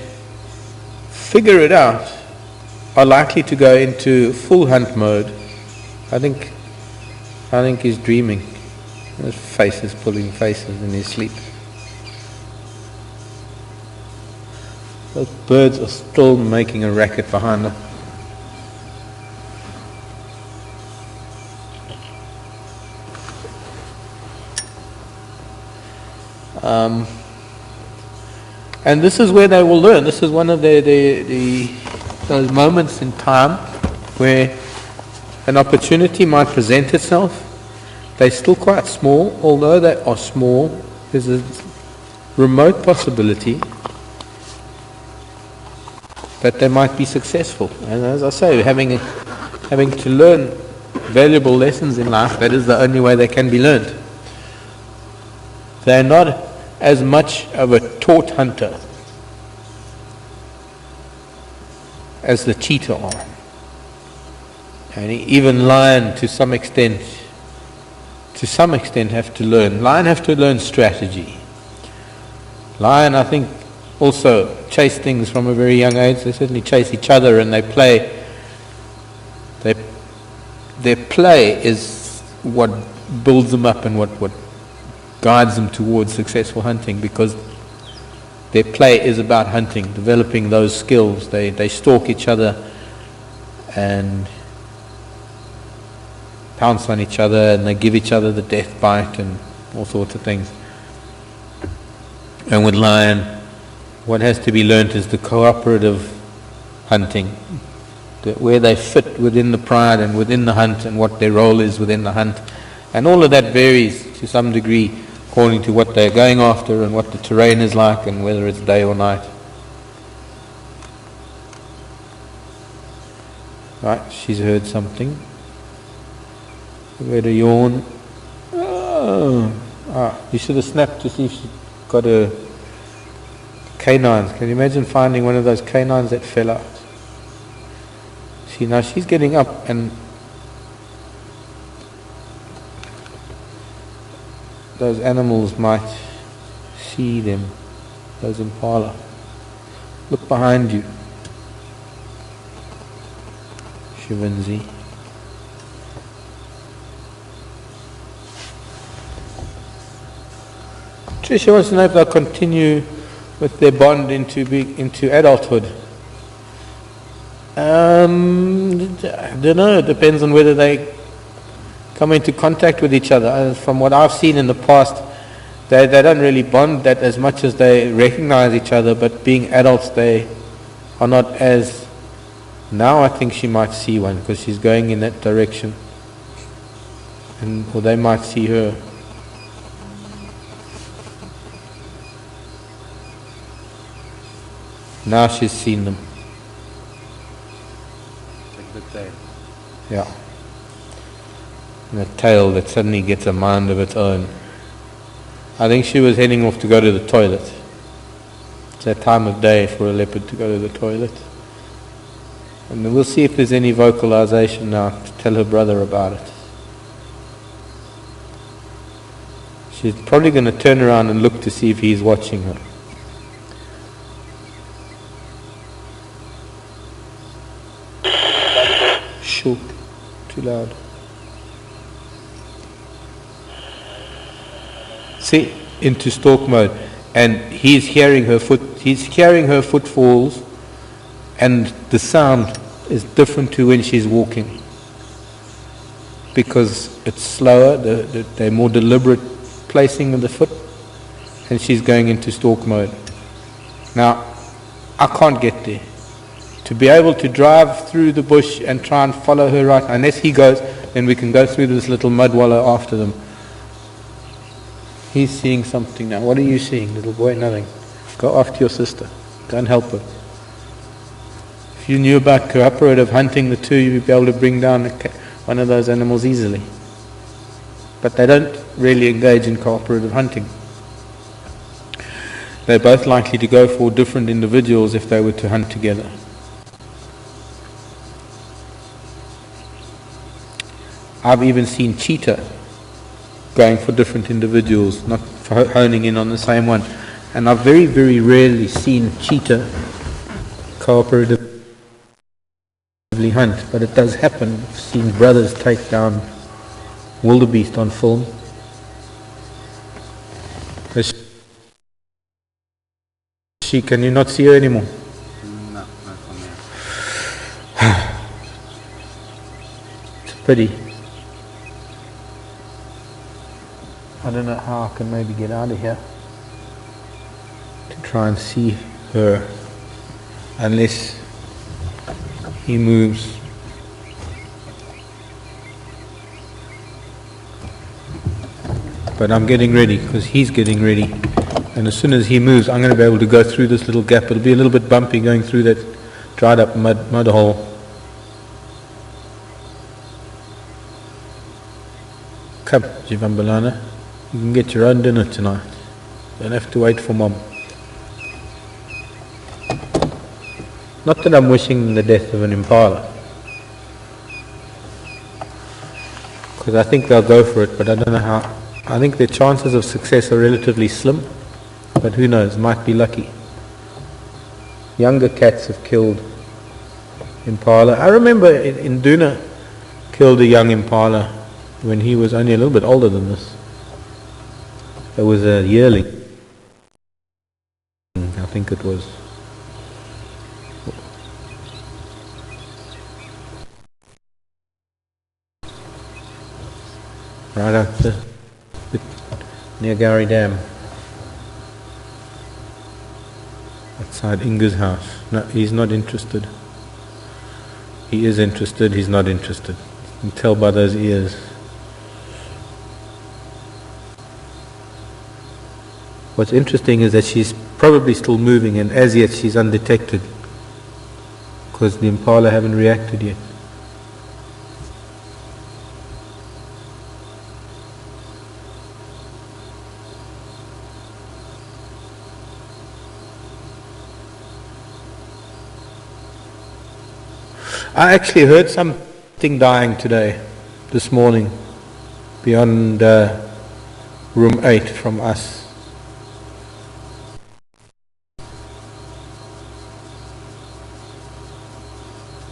figure it out, are likely to go into full hunt mode. I think he's dreaming. His face is pulling faces in his sleep. Those birds are still making a racket behind them. And this is where they will learn. This is one of those moments in time where an opportunity might present itself. They're still quite small. Although they are small, there's a remote possibility that they might be successful. And as I say, having to learn valuable lessons in life, that is the only way they can be learned. They're not as much of a taught hunter as the cheetah are. And even lion to some extent have to learn. Lion have to learn strategy. Lion, I think, also chase things from a very young age. They certainly chase each other and they play. Their play is what builds them up and what guides them towards successful hunting, because their play is about hunting, developing those skills. They stalk each other and pounce on each other, and they give each other the death bite and all sorts of things. And with lion, what has to be learnt is the cooperative hunting, where they fit within the pride and within the hunt, and what their role is within the hunt. And all of that varies to some degree according to what they're going after and what the terrain is like and whether it's day or night. Right, she's heard something. Where to yawn. You should have snapped to see if she got her canines. Can you imagine finding one of those canines that fell out? See, now she's getting up, and those animals might see them, those impala. Look behind you, Xivam. Tricia wants to know if they'll continue with their bond into adulthood. I don't know. It depends on whether they come into contact with each other. From what I've seen in the past, they don't really bond that as much as they recognize each other, but being adults, they are not as... Now I think she might see one because she's going in that direction, or they might see her. Now she's seen them. Like the tail. Yeah. And a tail that suddenly gets a mind of its own. I think she was heading off to go to the toilet. It's that time of day for a leopard to go to the toilet. And then we'll see if there's any vocalization now to tell her brother about it. She's probably going to turn around and look to see if he's watching her. Shoo, too loud. See, into stalk mode, and he's hearing her footfalls, and the sound is different to when she's walking, because it's slower, they're more deliberate placing of the foot, and she's going into stalk mode. Now, I can't get there. To be able to drive through the bush and try and follow her right, unless he goes, then we can go through this little mud wallow after them. He's seeing something now. What are you seeing, little boy? Nothing. Go after your sister. Go and help her. If you knew about cooperative hunting, the two, you'd be able to bring down one of those animals easily. But they don't really engage in cooperative hunting. They're both likely to go for different individuals if they were to hunt together. I've even seen cheetah going for different individuals, not honing in on the same one. And I've very, very rarely seen cheetah cooperatively hunt, but it does happen. I've seen brothers take down wildebeest on film. Can you not see her anymore? No, not from here. It's a pity. I don't know how I can maybe get out of here to try and see her, unless he moves. But I'm getting ready, because he's getting ready, and as soon as he moves I'm going to be able to go through this little gap. It'll be a little bit bumpy going through that dried up mud hole. Come, Xivam, you can get your own dinner tonight. You don't have to wait for Mom. Not that I'm wishing the death of an impala. because I think they'll go for it, but I don't know how. I think their chances of success are relatively slim, but who knows, might be lucky. Younger cats have killed impala. I remember in Duna killed a young impala when he was only a little bit older than this. It was a yearling, I think it was. Right up near Gowrie Dam. Outside Inga's house. No, he's not interested. He is interested, he's not interested. You can tell by those ears. What's interesting is that she's probably still moving, and as yet she's undetected because the impala haven't reacted yet. I actually heard something dying this morning, beyond room 8 from us.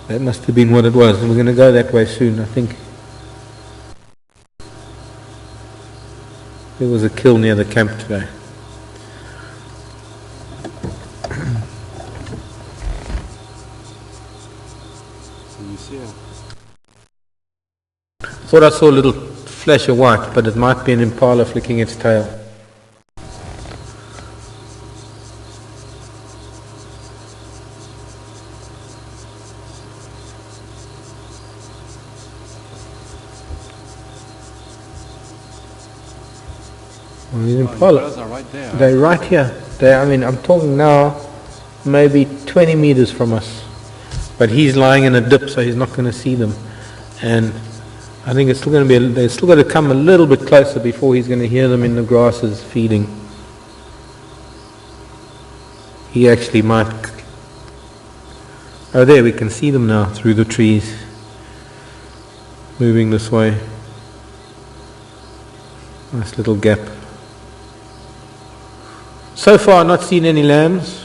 That must have been what it was, and we're going to go that way soon, I think. There was a kill near the camp today. Thought I saw a little flash of white, but it might be an impala flicking its tail. Well, the impalas are right there. They're right here. I'm talking now maybe 20 meters from us. But he's lying in a dip, so he's not going to see them. And I think it's still going to be. They're still got to come a little bit closer before he's going to hear them in the grasses feeding. He actually might. Oh, there we can see them now through the trees, moving this way. Nice little gap. So far, not seen any lambs.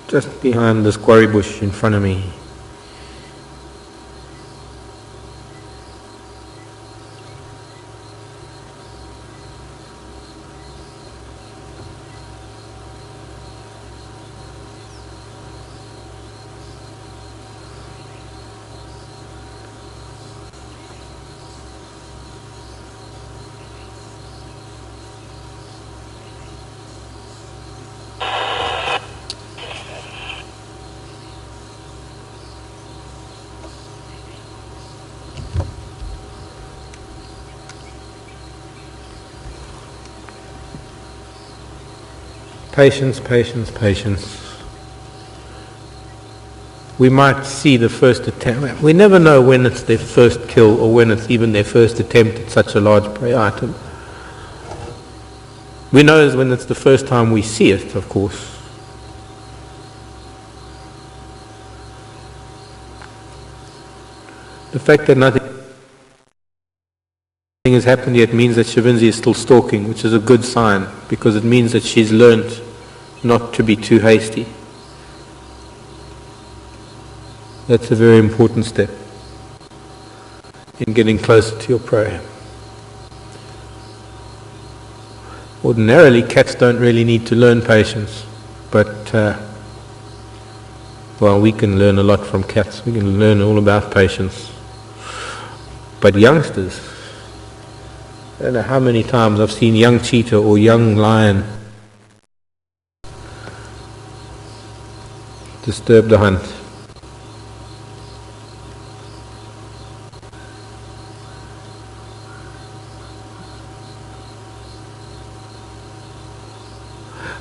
Just behind this quarry bush in front of me. Patience, patience, patience. We might see the first attempt. We never know when it's their first kill or when it's even their first attempt at such a large prey item. We know is when it's the first time we see it, of course. The fact that nothing has happened yet means that Xivinzi is still stalking, which is a good sign, because it means that she's learned not to be too hasty. That's a very important step in getting closer to your prey. Ordinarily, cats don't really need to learn patience, but we can learn a lot from cats. We can learn all about patience. But youngsters, I don't know how many times I've seen young cheetah or young lion disturb the hunt.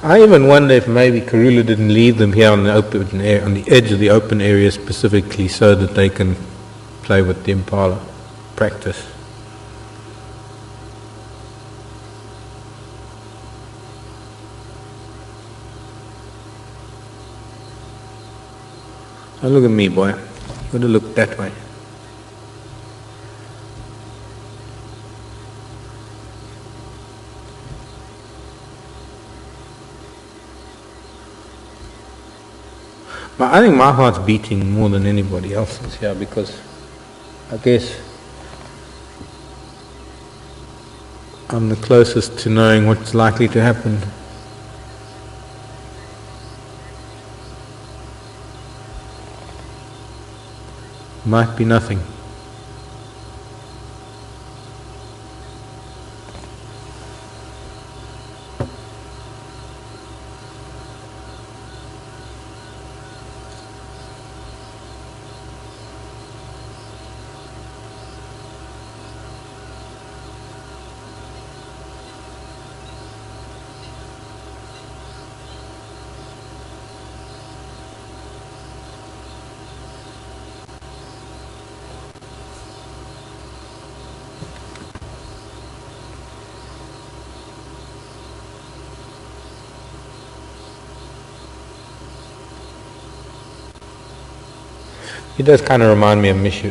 I even wonder if maybe Karula didn't leave them here on the open air, on the edge of the open area specifically, so that they can play with the impala, practice. Now look at me, boy. You've got to look that way. But I think my heart's beating more than anybody else's here, because I guess I'm the closest to knowing what's likely to happen. Might be nothing. He does kind of remind me of Mishu.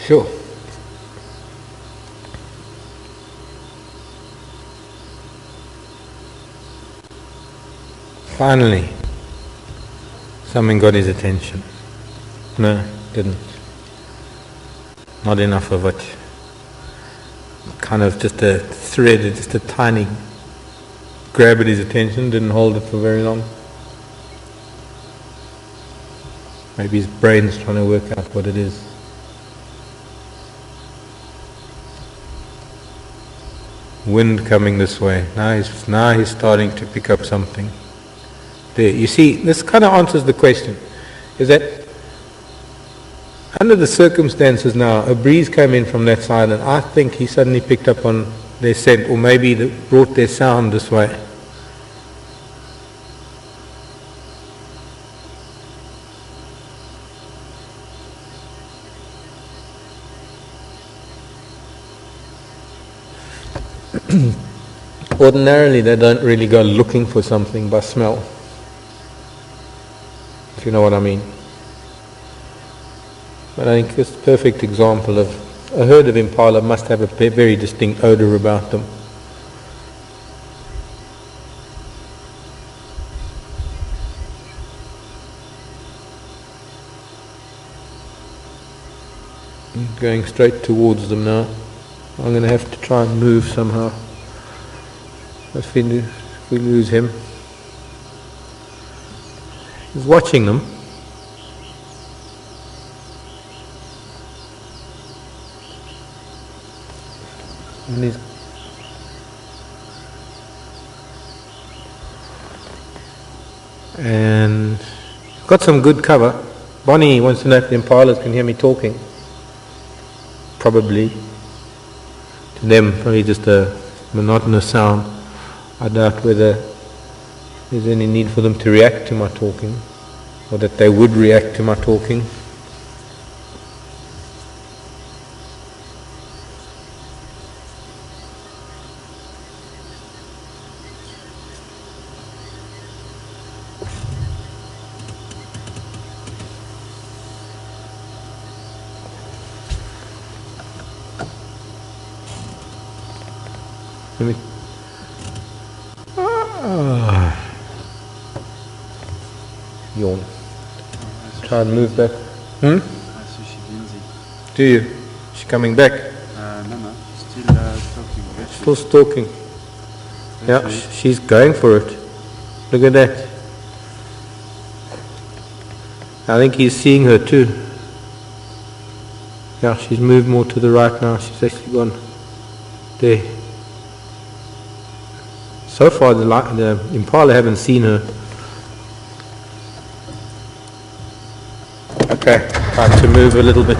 Sure. Finally, something got his attention. No, didn't. Not enough of it. Kind of just a thread, just a tiny grab at his attention, didn't hold it for very long. Maybe his brain's trying to work out what it is. Wind coming this way. Now he's starting to pick up something. There, you see, this kind of answers the question. Is that under the circumstances now, a breeze came in from that side, and I think he suddenly picked up on their scent, or maybe they brought their sound this way. Ordinarily they don't really go looking for something by smell, if you know what I mean. But I think it's a perfect example of a herd of impala must have a very distinct odour about them. Going straight towards them now. I'm going to have to try and move somehow. If we lose him. He's watching them. And got some good cover. Bonnie wants to know if the impalas can hear me talking. Probably. To them, probably just a monotonous sound. I doubt whether there's any need for them to react to my talking, or that they would react to my talking. Let me yawn. Try and move back. I see she busy. Do you? She coming back? No, still talking. Still stalking. Yeah, she's going for it. Look at that. I think he's seeing her too. Yeah, she's moved more to the right now. She's actually gone there. So far the impala haven't seen her. Okay, time to move a little bit.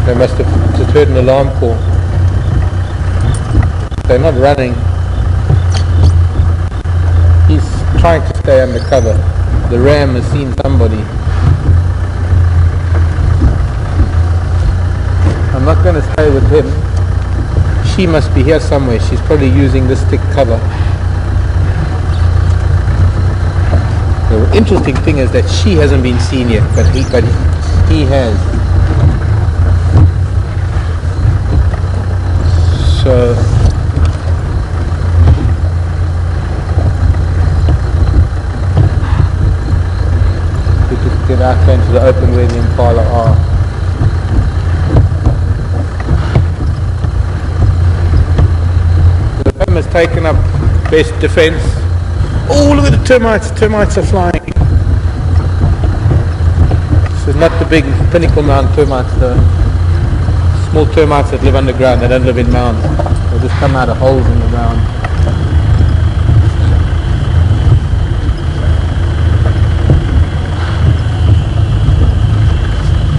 They must have just heard an alarm call. They're not running. He's trying to stay under cover. The ram has seen somebody. I'm not going to stay with him. She must be here somewhere. She's probably using this thick cover. The interesting thing is that she hasn't been seen yet, but he has. So we just get out into the open where the impala are. The ram has taken up best defense. Oh, look at the termites! Termites are flying. This is not the big pinnacle mound termites though. Small termites that live underground, they don't live in mounds. They just come out of holes in the ground.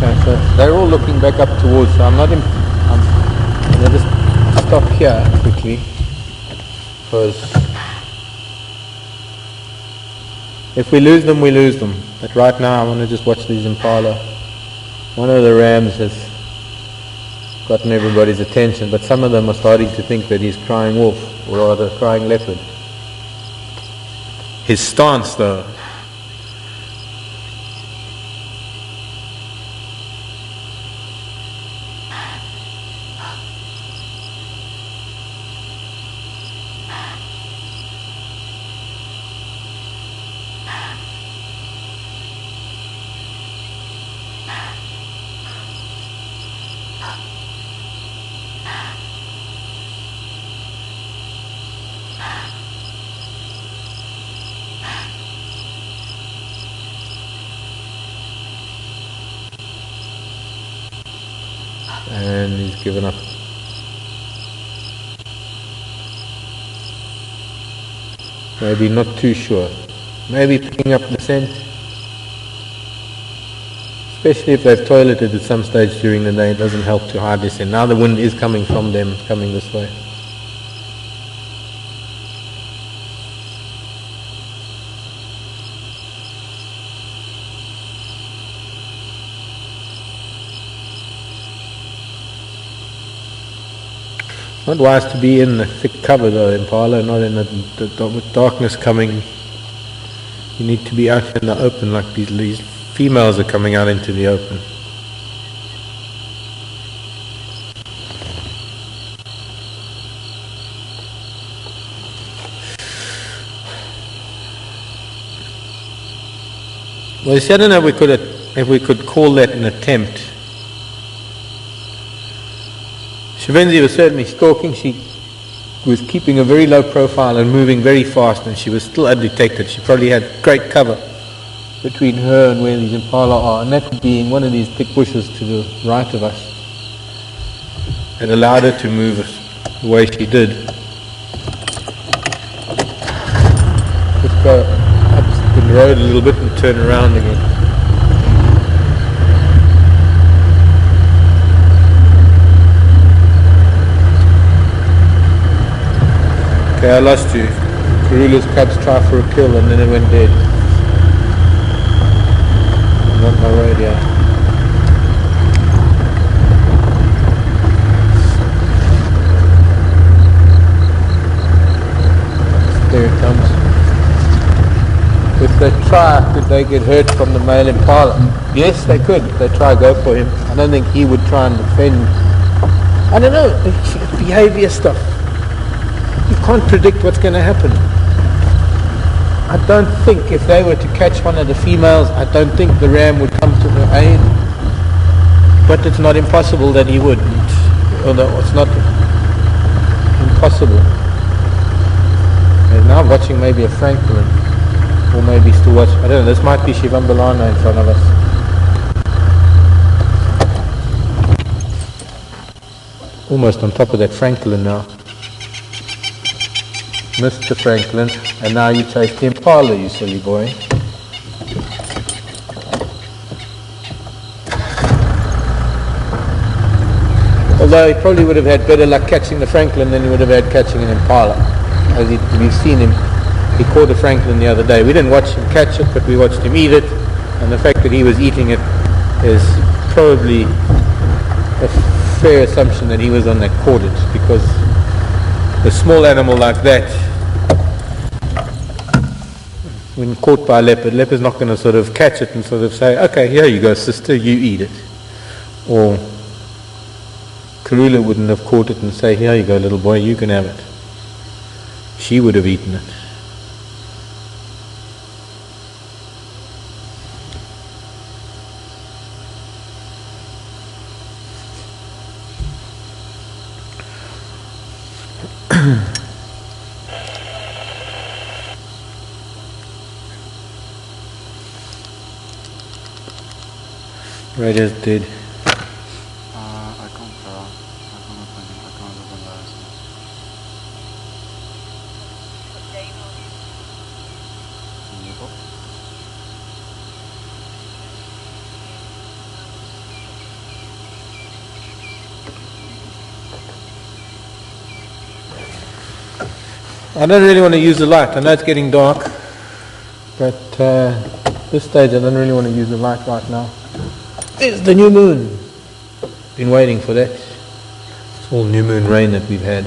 Okay, so they're all looking back up towards, so I'm not I'll just stop here quickly, because if we lose them, we lose them. But right now I want to just watch these impala. One of the rams has gotten everybody's attention, but some of them are starting to think that he's crying wolf, or rather crying leopard. His stance though, and he's given up. Maybe not too sure. Maybe picking up the scent. Especially if they've toileted at some stage during the day, it doesn't help to hide this scent. Now the wind is coming from them, coming this way. Not wise to be in the thick cover though, impala, not in with darkness coming. You need to be out in the open, like these females are coming out into the open. Well, you see, I don't know if we could call that an attempt. Xivan was certainly stalking. She was keeping a very low profile and moving very fast, and she was still undetected. She probably had great cover between her and where these impala are, and that would be in one of these thick bushes to the right of us. It allowed her to move the way she did. Just go up the road a little bit and turn around again. Okay, I lost you. Karula's cubs tried for a kill and then it went dead. I'm on my radio. There it comes. If they try, could they get hurt from the male impala? Yes, they could. If they try, go for him. I don't think he would try and defend. I don't know. It's behavior stuff. You can't predict what's going to happen. I don't think if they were to catch one of the females, I don't think the ram would come to her aid. But it's not impossible that he would. Although it's not impossible. And now I'm watching maybe a francolin. Or maybe still watch. I don't know. This might be Xivam in front of us. Almost on top of that francolin now. Mr. Franklin, and now you chase the impala, you silly boy. Although he probably would have had better luck catching the Franklin than he would have had catching an impala. As we've seen him, he caught a Franklin the other day. We didn't watch him catch it, but we watched him eat it, and the fact that he was eating it is probably a fair assumption that he was on that caught it, because a small animal like that, when caught by a leopard's not going to sort of catch it and sort of say, okay, here you go sister, you eat it. Or Karula wouldn't have caught it and say, here you go little boy, you can have it. She would have eaten it. Radio's dead. I can't open the I don't really want to use the light. I know it's getting dark, but this stage I don't really want to use the light right now. There's the new moon. Been waiting for that. It's all new moon rain that we've had.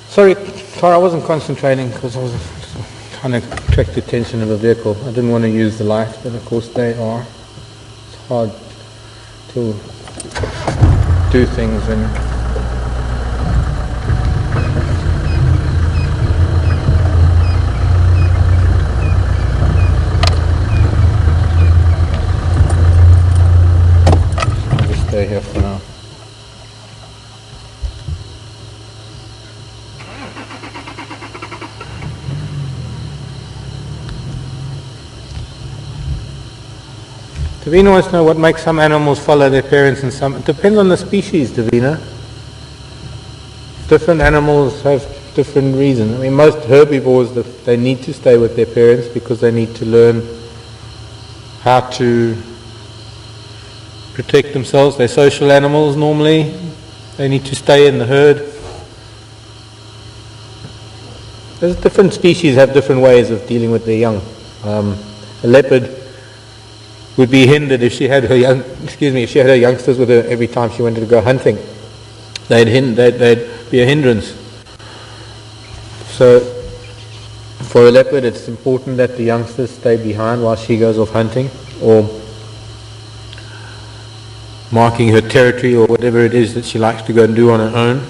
Sorry, Tara, I wasn't concentrating because I was trying to attract the attention of a vehicle. I didn't want to use the light, but of course they are. It's hard to do things when I'll just stay here for now. Davina wants to know what makes some animals follow their parents and some. It depends on the species, Davina. Different animals have different reasons. I mean, most herbivores, they need to stay with their parents because they need to learn how to protect themselves. They're social animals normally. They need to stay in the herd. There's different species have different ways of dealing with their young. A leopard would be hindered if she had her youngsters with her every time she wanted to go hunting. They'd be a hindrance. So for a leopard it's important that the youngsters stay behind while she goes off hunting or marking her territory or whatever it is that she likes to go and do on her own.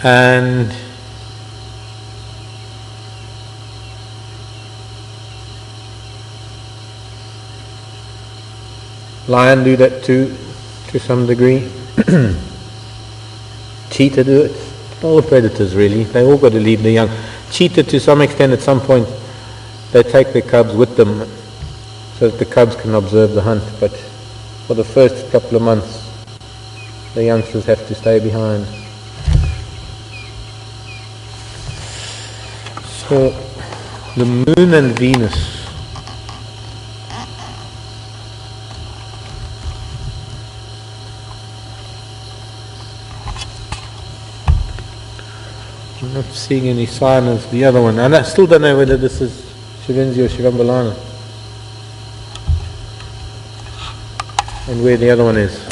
And lion do that too, to some degree. Cheetah do it. All the predators really. They all got to leave the young. Cheetah to some extent at some point they take their cubs with them so that the cubs can observe the hunt. But for the first couple of months the youngsters have to stay behind. So the moon and Venus. I'm not seeing any sign of the other one. And I still don't know whether this is Shivinzi or Shivam and where the other one is.